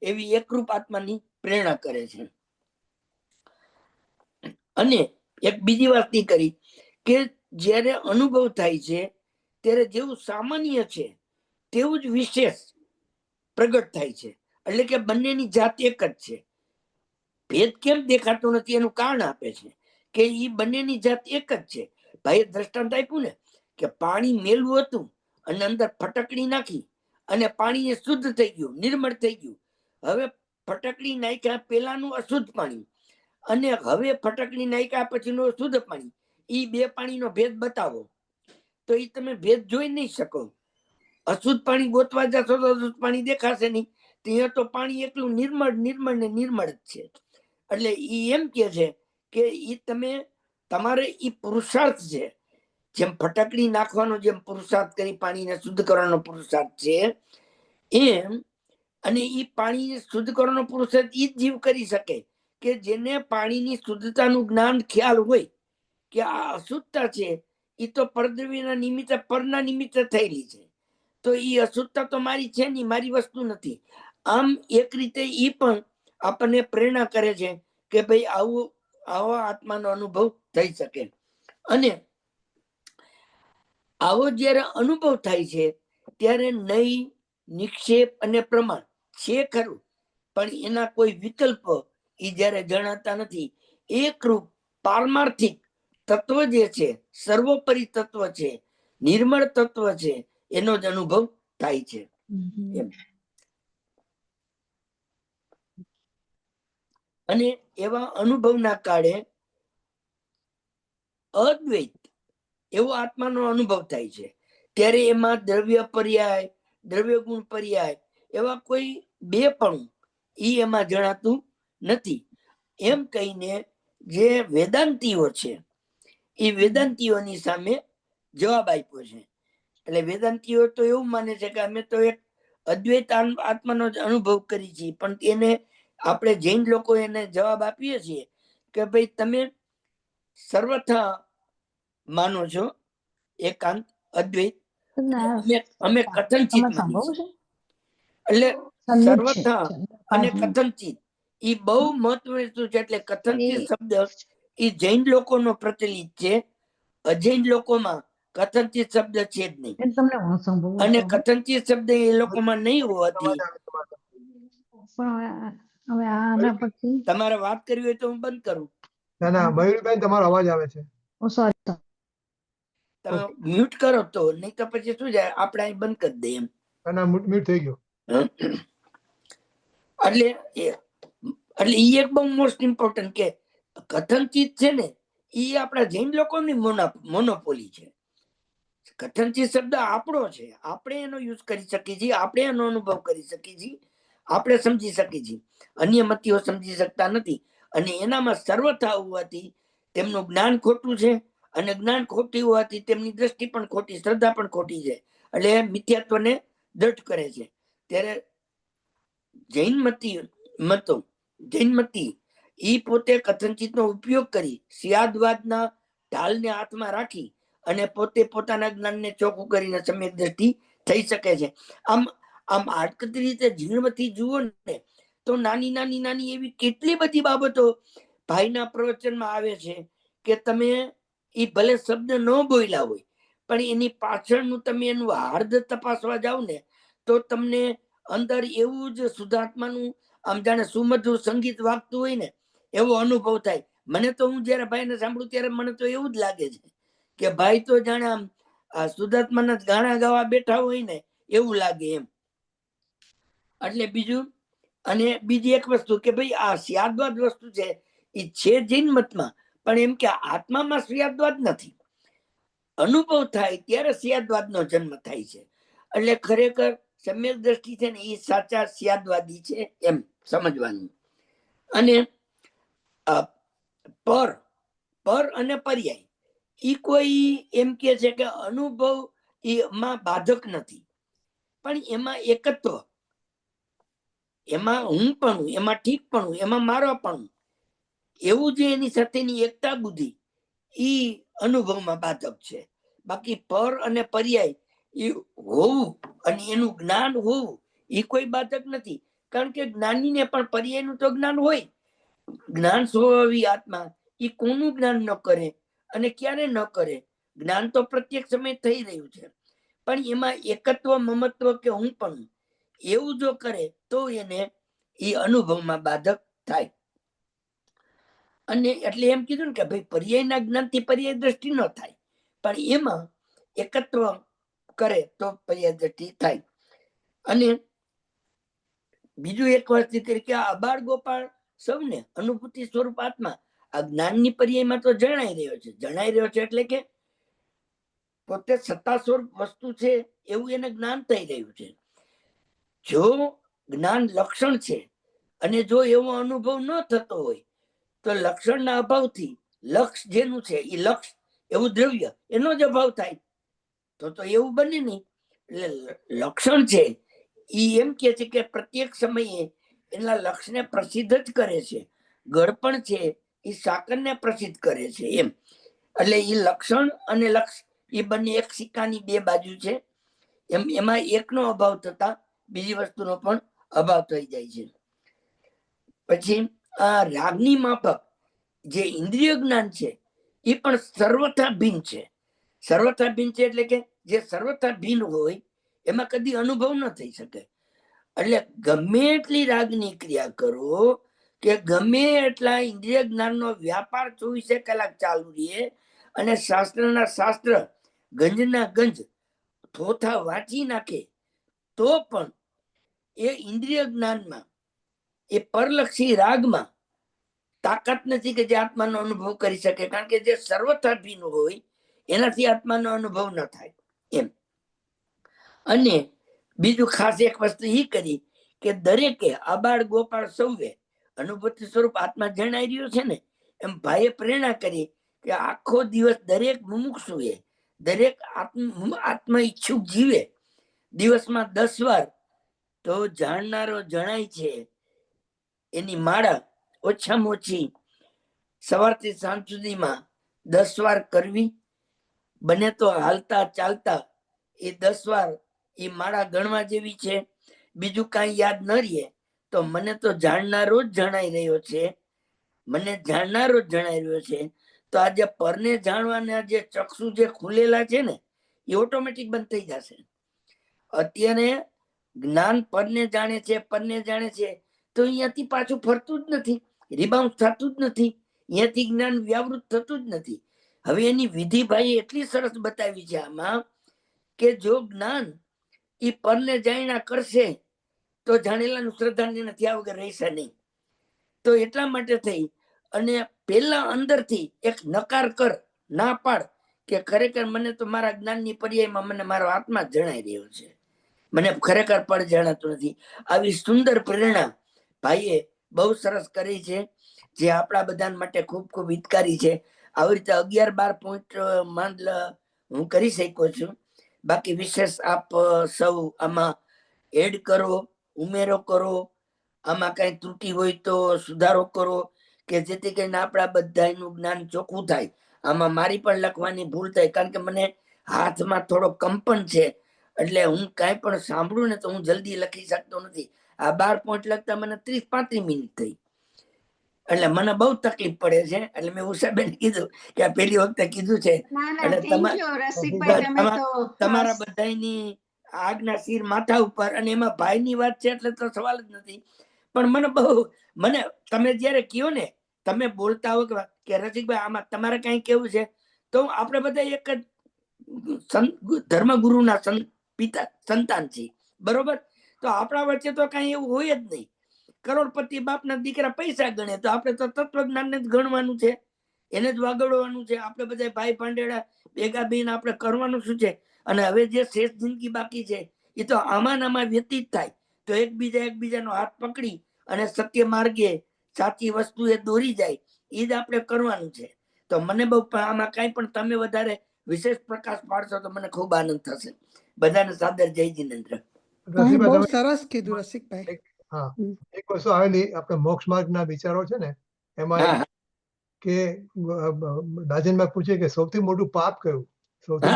એવી એકરૂપ આત્માની પ્રેરણા કરે છે. અને એક બીજી વાત એ કરી કે જ્યારે અનુભવ થાય છે ત્યારે જેવું સામાન્ય છે તેવું જ વિશેષ પ્રગટ થાય છે. એટલે કે બંનેની જાત એક જ છે. ભેદ કેમ દેખાતો નથી એનું કારણ આપે છે કે એ બંનેની જાત એક જ છે. ભાઈએ દ્રષ્ટાંત આપ્યું ને કે પાણી મેલું હતું અને અંદર ફટકડી નાખી અને પાણી શુદ્ધ થઈ ગયું, નિર્મળ થઈ ગયું. હવે ફટકડી નાખ્યા પેલાનું અશુદ્ધ પાણી અને હવે ફટકડી નાખ્યા પછીનું શુદ્ધ પાણી, એ બે પાણીનો ભેદ બતાવો, તો એ તમે ભેદ જોઈ નહીં શકો. અશુદ્ધ પાણી ગોતવા જશો તો અશુદ્ધ પાણી દેખાશે નહીં. ત્યાં તો પાણી એકલું નિર્મળ નિર્મળ ને નિર્મળ જ છે. એટલે એ એમ કે છે કે એ તમે તમારે એ પુરુષાર્થ છે, જેમ ફટકડી નાખવાનો જેમ પુરુષાર્થ કરી પાણીને શુદ્ધ કરવાનો પુરુષાર્થ છે એમ, અને એ પાણીને શુદ્ધ કરવાનો પુરુષાર્થ એ જ જીવ કરી શકે કે જેને પાણીની શુદ્ધતાનું જ્ઞાન ખ્યાલ હોય કે આ અશુદ્ધતા છે એ તો પરદ્રવ્યના નિમિત્તે પરના નિમિત્તે થયેલી છે, તો એ અશુદ્ધતા તો મારી છે નહીં, મારી વસ્તુ નથી. આમ એક રીતે એ પણ આપણને પ્રેરણા કરે છે કે ભાઈ આવો આત્માનો અનુભવ થઈ શકે. અને આવો જ્યારે અનુભવ થાય છે ત્યારે નય, નિક્ષેપ અને પ્રમાણ છે ખરું, પણ એના કોઈ વિકલ્પ એ જ્યારે જણાતા નથી. એકરૂપ પારમાર્થિક તત્વ જે છે, સર્વોપરી તત્વ છે, નિર્મળ તત્વ છે, એનો જ અનુભવ થાય છે. એમ. અને એવા અનુભવના કાળે અદ્વૈત એવો આત્માનો અનુભવ થાય છે. ત્યારે એમાં દ્રવ્ય પર્યાય, દ્રવ્ય ગુણ પર્યાય એવા કોઈ બે પણ એમાં જણાતું નથી. એમ કહીને જે વેદાંતીઓ છે એ વેદાંતીઓની સામે જવાબ આપ્યો છે. એટલે વેદાંતીઓ તો એવું માને છે કે અમે તો એક અદ્વૈત આત્માનો જ અનુભવ કરી છીએ, પણ એને આપણે જૈન લોકો એને જવાબ આપીએ છીએ કે ભાઈ તમે સર્વથા માનો છો એકાંત અદ્વૈત, અમે કથનચિત માની છીએ. એટલે સર્વથા અને કથનચિત એ બહુ મહત્વની વસ્તુ છે. એટલે કથનચિત શબ્દ એ જૈન લોકોનો પ્રચલિત છે. અજૈન લોકોમાં કથનચિત શબ્દ છે જ નહીં. બેન તમને હું સંભળું અને છું. કથનચિત શબ્દ એ લોકોમાં નહીં હોવાથી અવાજ આવે તમારો. પણ હવે આના પછી તમારે વાત કરવી હોય તો હું બંધ કરું. ના ના મયુરબેન તમારો અવાજ આવે છે. સોરી તમે મ્યુટ કરો તો, નહીં તો પછી શું જાય, આપણે અહીં બંધ કરી દઈએ એમ. ના ના મ્યુટ થઈ ગયો. એટલે ઈ એક બહુ મોસ્ટ ઇમ્પોર્ટન્ટ કે કથનચિત છે ને ઈ આપણા જૈન લોકોની મોનોપોલી છે. કથનચિત શબ્દ આપણો છે, આપણે એનો યુઝ કરી શકીએ છીએ, આપણે એનો અનુભવ કરી શકીએ છીએ, આપણે સમજી શકીએ છીએ. અન્ય મતીઓ સમજી શકતા નથી અને એનામાં સર્વથા હોવાથી તેમનું જ્ઞાન ખોટું છે અને જ્ઞાન ખોટી હોવાથી તેમની દ્રષ્ટિ પણ ખોટી, શ્રદ્ધા પણ ખોટી છે. એટલે મિથ્યાત્વને દ્રઢ કરે છે. ત્યારે જૈન મતી ઈ પોતે કથનચિતનો ઉપયોગ કરી સિયાદવાદના ઢાલને હાથમાં રાખી અને પોતે પોતાના જ્ઞાનને ચોખ્ખું કરીને સમ્યક દ્રષ્ટિ થઈ શકે છે. આમ આડકતરી રીતે ઝીણવથી જુઓ ને તો નાની એવી કેટલી બધી બાબતો ભાઈના પ્રવચનમાં આવે છે કે તમે ઈ ભલે શબ્દ ન બોલ્યા હોય પણ એની પાછળનું તમે એનું હાર્દ તપાસવા જાવ ને તો તમને અંદર એવું જ શુદ્ધાત્માનું આમ જાણે સુમધુર સંગીત વાગતું હોય ને એવો અનુભવ થાય. મને તો હું જયારે ભાઈને સાંભળું ત્યારે મને તો એવું જ લાગે છે કે ભાઈ તો જાણે આમ શુદ્ધાત્માના ગાણા ગાવા બેઠા હોય ને એવું લાગે એમ. એટલે બીજું, અને બીજી એક વસ્તુ કે ભાઈ આ સ્યાદવાદ વસ્તુ છે એ છે જૈન મતમાં, પણ એમ કે આત્મામાં સ્યાદવાદ નથી. અનુભવ થાય ત્યારે સ્યાદવાદનો જન્મ થાય છે. એટલે ખરેખર સમ્યક દ્રષ્ટિ છે ને એ સાચા સ્યાદવાદી છે એમ સમજવાનું. અને પર અને પર્યાય ઈ કોઈ એમ કે છે કે અનુભવ એમાં બાધક નથી, પણ એમાં એકત્વ, એમાં હું પણ, એમાં ઠીક પણ, એમાં મારો પણ, એવું જે એની સાથેની એકતા બુદ્ધિ ઈ અનુભવમાં બાધક છે. બાકી પર અને પર્યાય એ હોવું અને એનું જ્ઞાન હોવું એ કોઈ બાધક નથી. કારણ કે જ્ઞાનીને પણ પર્યાયનું તો જ્ઞાન હોય. જ્ઞાન સ્વભાવી આત્મા એ કોનું જ્ઞાન ન કરે અને ક્યારે ન કરે? જ્ઞાન તો પ્રત્યેક સમય થઈ રહ્યું છે, પણ એમાં એકત્વ, મમત્વ કે હું પણ એવું જો કરે તો એને એ અનુભવમાં બાધક થાય. અને એટલે એમ કીધું ને કે ભાઈ પર્યાયના જ્ઞાનથી પર્યાય દ્રષ્ટિ ન થાય, પણ એમાં એકત્વ કરે તો પર્યાય દ્રષ્ટિ થાય. અને બીજું એક વાત કરી કે આ અબાળ ગોપાળ સૌને અનુભૂતિ સ્વરૂપ આત્મા આ જ્ઞાનની પર્યાયમાં તો જણાઈ રહ્યો છે એટલે કે પોતે સત્તા સ્વરૂપ વસ્તુ છે એવું એને જ્ઞાન થઈ રહ્યું છે. જો જ્ઞાન લક્ષણ છે અને જો એવો અનુભવ ન થતો હોય તો લક્ષણના અભાવથી લક્ષ જેનું છે એ લક્ષ એવું દ્રવ્ય એનો જ અભાવ થાય તો એવું બને નહીં. એટલે લક્ષણ છે ઈ એમ કે છે કે પ્રત્યેક સમયે એના લક્ષને પ્રસિદ્ધ જ કરે છે. ગળપણ છે એ સાકરને પ્રસિદ્ધ કરે છે એમ. એટલે એ લક્ષણ અને લક્ષ એ બંને એક સિક્કાની બે બાજુ છે. એમાં એકનો અભાવ થતા બીજી વસ્તુનો પણ અભાવ થઈ જાય છે. પછી આ રાગની માફક જે ઇન્દ્રિય જ્ઞાન છે એ પણ સર્વથા ભિન્ન છે. સર્વથા ભિન્ન છે એટલે કે જે સર્વથા ભિન્ન હોય એમાં કદી અનુભવ ન થઈ શકે. એટલે ગમે એટલી રાગની ક્રિયા કરો કે ગમે એટલા ઇન્દ્રિય જ્ઞાનનો વ્યાપાર 24 કલાક ચાલુ રહે અને શાસ્ત્રના શાસ્ત્ર ગંજના ગંજ થોથા વાંચી નાખે તો પણ એ ઇન્દ્રિય જ્ઞાનમાં એ પરલક્ષી રાગમાં તાકાત નથી કે જે આત્માનો અનુભવ કરી શકે. કારણ કે જે સર્વથા ભિન્ન હોય એનાથી આત્માનો અનુભવ ન થાય એમ. અને બીજું ખાસ એક વસ્તુ એ કરી કે દરેકે આબાળ ગોપાળ સૌએ અનુભૂતિ સ્વરૂપ આત્મા જણાઈ રહ્યો છે ને એમ ભાઈએ પ્રેરણા કરી કે આખો દિવસ દરેક મુમુક્ષુએ, દરેક આત્મ ઈચ્છુક જીવે દિવસમાં 10 વાર તો જાણનારો જણાય છે એની માળા ઓછામાં ઓછી સવારથી સાંજ સુધીમાં 10 વાર કરવી. બને તો હાલતા ચાલતા એ 10 વાર એ માળા ગણવા જેવી છે. બીજું કાંઈ યાદ ન રહે તો મને તો જાણનારો જ જણાઈ રહ્યો છે, મને જાણનારો જ જણાઈ રહ્યો છે. તો આ જે પરને જાણવાના જે ચક્ષુ જે ખુલેલા છે ને એ ઓટોમેટિક બંધ થઈ જશે. અત્યારે જ્ઞાન પરને જાણે છે, પરને જાણે છે, તો અહીંયાથી પાછું ફરતું જ નથી, રિબાઉન્ડ થતું જ નથી, અહીંયાથી જ્ઞાન વ્યાવૃત થતું જ નથી. હવે એની વિધિ ભાઈ એટલી સરસ બતાવી છે આમાં કે જો જ્ઞાન એ પરને જાણ્યા કરશે તો જાણેલાનું શ્રદ્ધાને થયા વગર રહેશે નહીં. તો એટલા માટે થઈ અને પેલા અંદરથી એક નકાર કર, ના પાડ કે ખરેખર મને તો મારા જ્ઞાનની પર્યાયમાં મને મારો આત્મા જ જણાઈ રહ્યો છે, મને ખરેખર પણ જણાતું નથી. આવી સુંદર પ્રેરણા ભાઈએ બહુ સરસ કરી છે, જે આપણા બધા માટે ખૂબ ખૂબ હિતકારી છે. આવી રીતે 11-12 પોઈન્ટ માંડ હું કરી શક્યો છું. બાકી વિશેષ આપ સૌ આમાં એડ કરો, ઉમેરો કરો, આમાં કઈ ત્રુટિ હોય તો સુધારો કરો, કે જેથી કરીને આપણા બધાનું જ્ઞાન ચોખ્ખું થાય. આમાં મારી પણ લખવાની ભૂલ થાય, કારણ કે મને હાથમાં થોડો કંપન છે, એટલે હું કાંઈ પણ સાંભળું ને તો હું જલ્દી લખી શકતો નથી. આ 12 પોઈન્ટ લખતા મને 30-35 મિનિટ થઈ, એટલે મને બહુ તકલીફ પડે છે. એટલે મેં ઉષાબેન કીધું કે આ પહેલી વખતે કીધું છે, અને તમારા બધાની આગના શીર માથા ઉપર, અને એમાં ભાઈની વાત છે એટલે તો સવાલ જ નથી. પણ મને તમે જયારે કયો ને, તમે બોલતા હો કે રસિકભાઈ આમાં તમારે કઈ કેવું છે, તો આપણે બધા એક જ ધર્મગુરુના પિતા સંતાન છીએ, બરોબર? તો આપણા વચ્ચે તો કઈ એવું હોય જ નહીં. કરોડપતિ બાપના દીકરા પૈસા ગણે, તો આપણે તો તત્વજ્ઞાનને જ ગણવાનું છે, એને જ વાગડવાનું છે. આપણે બધા ભાઈ ભાંડેડા ભેગા બેન આપણે કરવાનું શું છે? અને હવે જે શેષ જિંદગી બાકી છે એ તો આમાં વ્યતીત થાય, તો એકબીજાનો હાથ પકડી અને સત્ય માર્ગે સાચી વસ્તુ એ દોરી જાય, એ જ આપણે કરવાનું છે. તો મને બહુ આમાં કઈ પણ તમે વધારે વિશેષ પ્રકાશ પાડશો તો મને ખૂબ આનંદ થશે. બધાને સાદર જય જિનેન્દ્ર. રસિકભાઈ, બહુ સરસ કીધું રસિકભાઈ. હા, એક વસ્તુ આવેલી આપણે મોક્ષ માર્ગના વિચારો છે ને, એમાં કે રાજનભાઈ પૂછે કે સૌથી મોટું પાપ કયું, સૌથી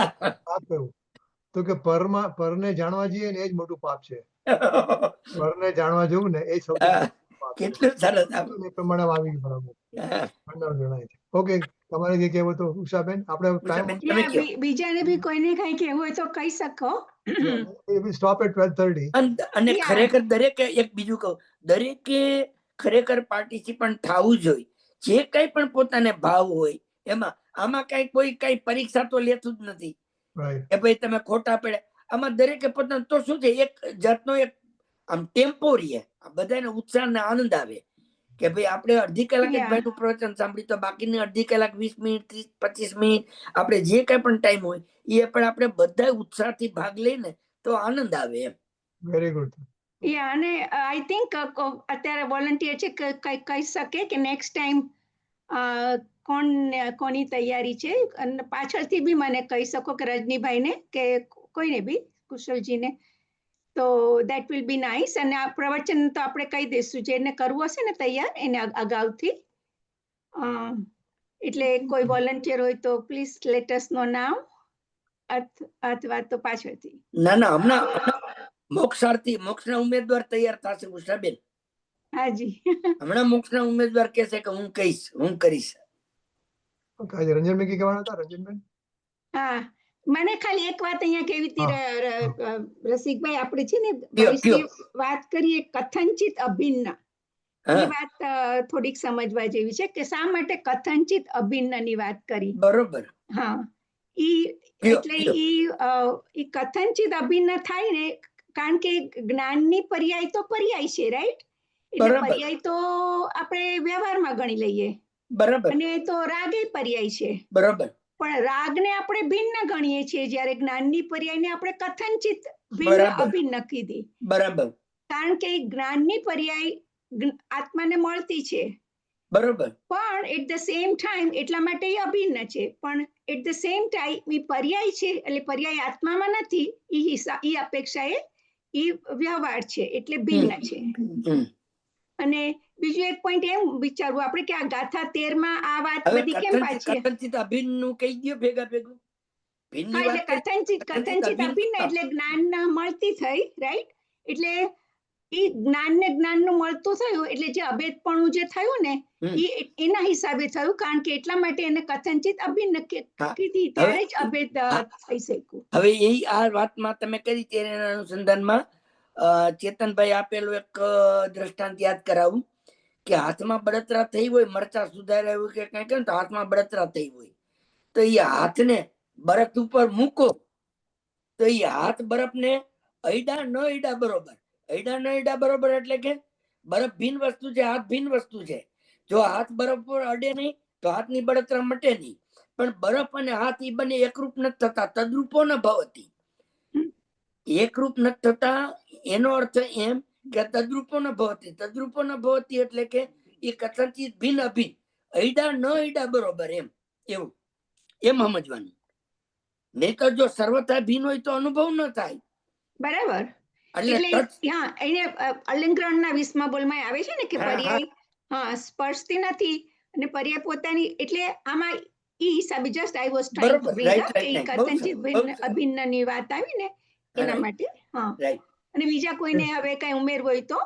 પાપ કયું? તો કે પરને જાણવા જઈએ ને એ જ મોટું પાપ છે. પરને જાણવા જવું ને એ સૌથી કેટલું સરસ એ પ્રમાણે આવી ગયું, બરાબર જણાય છે. ઓકે, તમારે જે કહેવું તો ઉષાબેન, આપણે બીજાને બી કોઈને કઈ કહેવું હોય તો કહી શકો. Stop at 12:30. અને ખરેખર દરેકે એક બીજું કહું, દરેકે ખરેખર પાર્ટિસિપન્ટ થવું જોઈએ. જે કઈ પણ પોતાને ભાવ હોય એમાં. આમાં કોઈ પરીક્ષા તો લેતું જ નથી કે ભાઈ તમે ખોટા પડ્યા. આમાં દરેકે પોતાનો તો શું છે, એક જાતનો એક આમ ટેમ્પો રહે, બધાને ઉત્સાહ ને આનંદ આવે કે ભાઈ આપણે અડધી કલાક જ ભાઈનું પ્રવચન સાંભળી, તો બાકીની અડધી કલાક 20 મિનિટ 30-25 મિનિટ આપણે જે કઈ પણ ટાઈમ હોય એ પણ આપણે બધા ઉત્સાહથી ભાગ લઈને તો આનંદ આવે એમ. Very good. અને આઈ થિંક અત્યારે વોલન્ટિયર છે કહી શકે કે નેક્સ્ટ ટાઈમ કોની તૈયારી છે, અને પાછળથી બી મને કહી શકો કે રજનીભાઈને કે કોઈને બી કુશલજીને, તો દેટ વિલ બી નાઇસ. અને આ પ્રવચન તો આપણે કહી દઈશું, જેને કરવું હશે ને તૈયાર એને અગાઉથી. એટલે કોઈ વોલન્ટિયર હોય તો પ્લીઝ લેટ અસ નો નાઉ, અથવા તો પાછળથી. ના હમણાં મોક્ષના ઉમેદવાર તૈયાર થશે ઉષાબેન. હાજી, હમણાં મોક્ષના ઉમેદવાર કહેશે કે હું કહીશ, હું કરીશ. રંજનભાઈ કહેવાના હતા? રંજનભાઈ, હા, મને ખાલી એક વાત અહીંયા કેવી હતી રસિકભાઈ, આપણે છે ને વાત કરીએ કથનચિત અભિન્ન, એ વાત થોડીક સમજવા જેવી છે કે શા માટે કથનચિત અભિન્ન ની વાત કરી. બરોબર. હા, એટલે ઈ કથનચિત અભિન્ન થાય ને, કારણ કે જ્ઞાનની પર્યાય તો પર્યાય છે, રાઈટ? એટલે પર્યાય તો આપણે વ્યવહારમાં ગણી લઈએ, બરાબર, અને તો રાગે પર્યાય છે, બરાબર. પણ રાગને આપણે ભિન્ન ગણીએ છીએ, જ્યારે જ્ઞાનની પર્યાયને આપણે કથનચિત અભિન્ન કીધી. બરાબર. કારણ કે જ્ઞાનની પર્યાય આત્માને મળતી છે, બરોબર, પણ એટ ધ સેમ ટાઈમ એટલા માટે એ અભિન્ન છે, પણ એટ ધ સેમ ટાઈમ એ પર્યાય છે, એટલે પર્યાય આત્મામાં નથી, ઈ અપેક્ષાએ ઈ વ્યવહાર છે, એટલે ભિન્ન છે. અને બીજું એક પોઈન્ટ એમ વિચારવું આપણે કે આ ગાથા 13 માં આ વાત બધી કેમ પાછી કથનચિત અભિન્ન નું કહી દો ભેગું. એટલે કથનચિત અભિન્ન એટલે જ્ઞાન મળતી થઈ, રાઈટ? એટલે ઈ જ્ઞાનને જ્ઞાનનું મળતું થયું, એટલે જે અભેદપણું જે થયું ને એના હિસાબે થયું, કારણ કે એટલા માટે એને કથનચિત અભિન્ન હા. કીધી, ત્યારે જ અભેદ થઈ શક્યું. હવે એ આ વાતમાં તમે કરી ત્યારે એના અનુસંધાનમાં ચેતનભાઈ આપેલું એક દ્રષ્ટાંત યાદ કરાવું કે હાથમાં બળતરા થઈ હોય, મરચા સુધાર્યા હોય કે કઈ કરે તો હાથમાં બળતરા થઈ હોય, તો એ હાથને બરફ ઉપર મૂકો તો એ હાથ બરફને અયડા ન અયડા બરોબર. અયડા ન અયડા બરોબર એટલે કે બરફ ભીન વસ્તુ છે, હાથ ભીન વસ્તુ છે. જો હાથ બરફ પર અડે નહીં તો હાથની બળતરા મટે નહીં. પણ બરફ અને હાથ એ બંને એકરૂપ નથી થતા, તદ્રુપો ન ભવતી. એકરૂપ નથી થતા એનો અર્થ એમ કે તદ્રુપો ન ભવતી. તદ્રુપો ન ભવતી એટલે કે એ કથનચિત ભિન્ન અભિન્ન, અયડા ન અયડા બરોબર, એમ એવું એમ સમજવાનું. નહીં તો જો સર્વથા ભિન્ન હોય તો અનુભવ ન થાય. બરાબર. એટલે હા, એને અલંકરણના 20મા બોલમાં આવે છે ને કે પર્યાય સ્પર્શતી નથી અને પર્યાય પોતાની, એટલે આમાં ઈ હિસાબે just I was trying to bring up કે કથનચિત ભિન્ન અભિન્નની વાત આવી ને એના માટે. અને બીજા કોઈને હવે કઈ ઉમેરવું હોય તો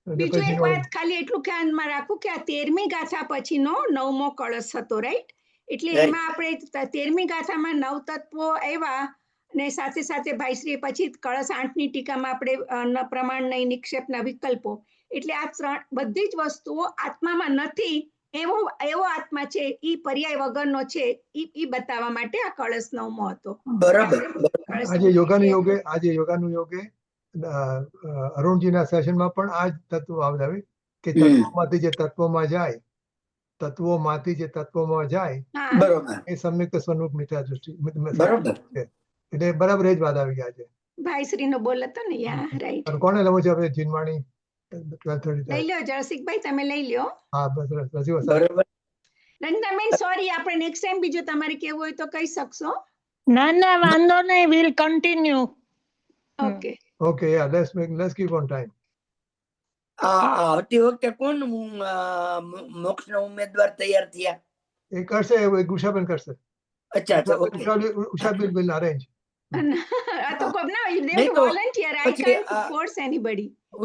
બીજું એક વાત ખાલી એટલું ધ્યાનમાં રાખવું કે આ 13મી ગાથા પછીનો 9મો કળશ હતો, રાઈટ? એટલે એમાં આપણે 13મી ગાથામાં 9 તત્વો આવ્યા અને સાથે સાથે ભાઈશ્રી પછી કળશ 8ની ટીકામાં આપણે પ્રમાણ નહીં, નિક્ષેપના વિકલ્પો, એટલે આ બધી જ વસ્તુઓ આત્મામાં નથી એવો આત્મા છે, ઈ પર્યાય વગરનો છે, ઈ બતાવવા માટે આ કળશ 9મો હતો. બરાબર. આજે યોગાનું યોગે અરુણજીના સેશનમાં પણ આ જ તત્વો આવે કે તત્વોમાંથી જે તત્વોમાં જાય બરોબર એ સંયુક્ત સ્વરૂપ મિથ્યા દૃષ્ટિ. બરોબર. એટલે બરાબર એ જ વાત આવી ગયા છે. ભાઈશ્રીનો બોલ હતો ને, રાઈટ. કોને લેવું છે હવે? જીનવાણી 12:30 લઈ લ્યો જરસિકભાઈ, તમે લઈ લ્યો. હા, બસ રજી. બરોબર. રંજનાબેન સોરી, આપણે નેક્સ્ટ ટાઈમ બીજું તમારે કેવું હોય તો કહી શકશો. ના વાંધો નહીં, will continue. Okay yeah, let's keep on time. આવતી વખતે કોણ મોક્ષના ઉમેદવાર તૈયાર થયા? એ કરશે, ઉષાબેન કરશે. અચ્છા, ઓકે. Ushaben will arrange.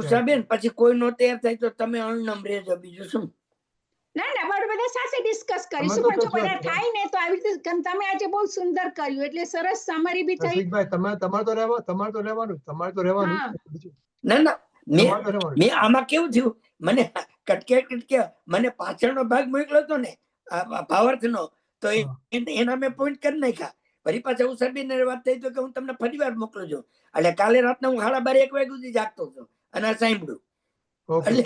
ઉષાબેન પછી કોઈ નો તૈયાર થાય તો તમે અણનમ રહેજો, બીજું શું. ના આપણે બધા સાથે ડિસ્કસ કરીશું, પણ જો બધા થાય ને તો આવી રીતે તમે આજે બહુ સુંદર કર્યું, એટલે સરસ સમરી બી થઈ. તમારે તો રહેવાનું. ના મેં આમાં કેવું થયું, મને કટકે મને પાછળનો ભાગ મોકલ્યો હતો ને ભાવાર્થ નો, તો એના મેં પોઈન્ટ કરી નાખ્યા. ફરી પાછા ઉષાબેન વાત થઈ તો કે હું તમને ફરી વાર મોકલું છું. એટલે કાલે રાતના હું 12:30 1 વાગ્યા સુધી જાગતો હતો અને સાંભળ્યું. એટલે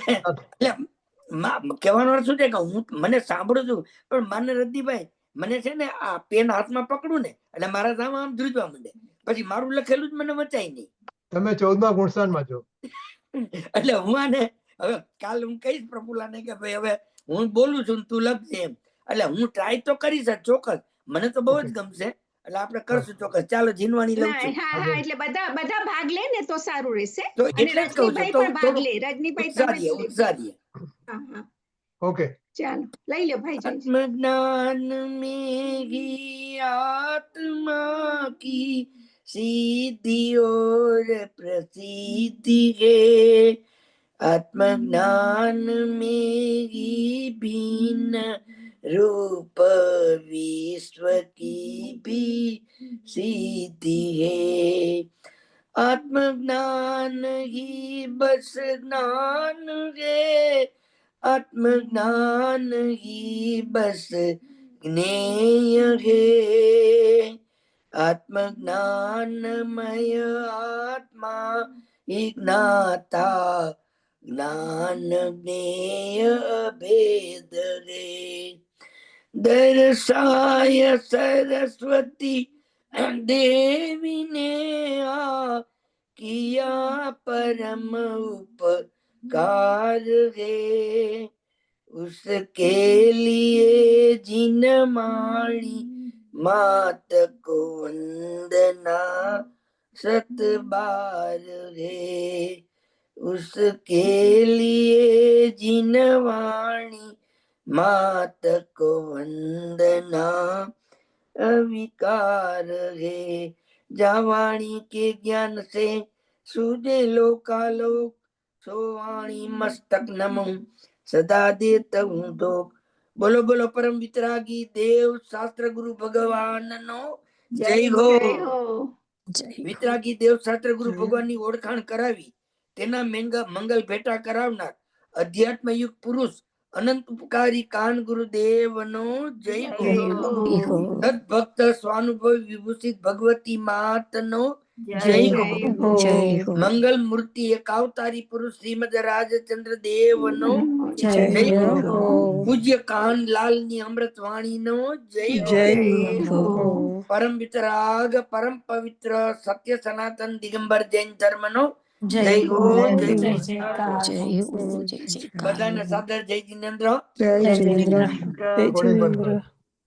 કહેવાનો અર્થ શું છે કે હું મને સાંભળું છું, પણ માને રદ્દીભાઈ મને છે ને આ પેન હાથમાં પકડું ને એટલે મારા સામે આમ ધ્રુજવા માંડે, પછી મારું લખેલું જ મને વચાય નહીં. તમે 14મા ગુણસ્થાનમાં છો. એટલે હું આને હવે કાલ હું કહીશ પ્રફુલ્લાને કે ભાઈ હવે હું બોલું છું તું લખજે એમ. એટલે હું ટ્રાય તો કરીશ ચોક્કસ, મને તો બહુ જ ગમશે. એટલે આપણે કરશું ચોક્કસ. ચાલો જીનવાણી લઉં છું. એટલે બધા ભાગ લે ને તો સારું રહેશે. તો એટલે જ કહું છું, તો ભાગ લે. રજનીભાઈ ઉત્સાહી. ઓકે, ચાલો લઈ લો ભાઈ. આત્મજ્ઞાન મેઘી આત્મા કી सीधी और प्रसिद्धि है, आत्मज्ञान में ही भिन्न रूप विश्व की भी सिद्धि है, आत्मज्ञान ही बस ज्ञान है, आत्मज्ञान ही बस ज्ञेय है, आत्मज्ञानमय आत्मा ज्ञाता ज्ञान ज्ञेय भेद रे, दर्शाय सरस्वती देवी ने किया परम उपकार है, उसके लिए जिन माणी मात को वंदना 7 बार है, उसके लिए जिन वाणी मात को वंदना अविकार है, जहाँ वाणी के ज्ञान से सूझे लोकालोक, सो वाणी मस्तक नमो સદા દેત હું ધોક. બોલો બોલો પરમ વિતરાગી દેવ શાસ્ત્ર ગુરુ ભગવાનનો જય હો. જય હો. વિતરાગી દેવ શાસ્ત્ર ગુરુ જય. ભગવાનની ઓળખાણ કરાવી તેના મંગલ ભેટા કરાવનાર અધ્યાત્મ યુગ પુરુષ અનંત ઉપકારી કાન ગુરુદેવનો જય હો. સદભક્ત સ્વાનુભવ વિભૂષિત ભગવતી માતનો જય હો. મંગલ મૂર્તિ એક અવતારી પુરુષ શ્રીમદ રાજચંદ્ર દેવનો જય હો. પૂજ્ય કાન લાલ ની અમૃત વાણી નો જય હો. પરમ વિતરાગ પરમ પવિત્ર સત્ય સનાતન દિગંબર જૈન ધર્મ નો જય હો. બધાને સાદર જય જિનેન્દ્ર. recording બંધ કરો.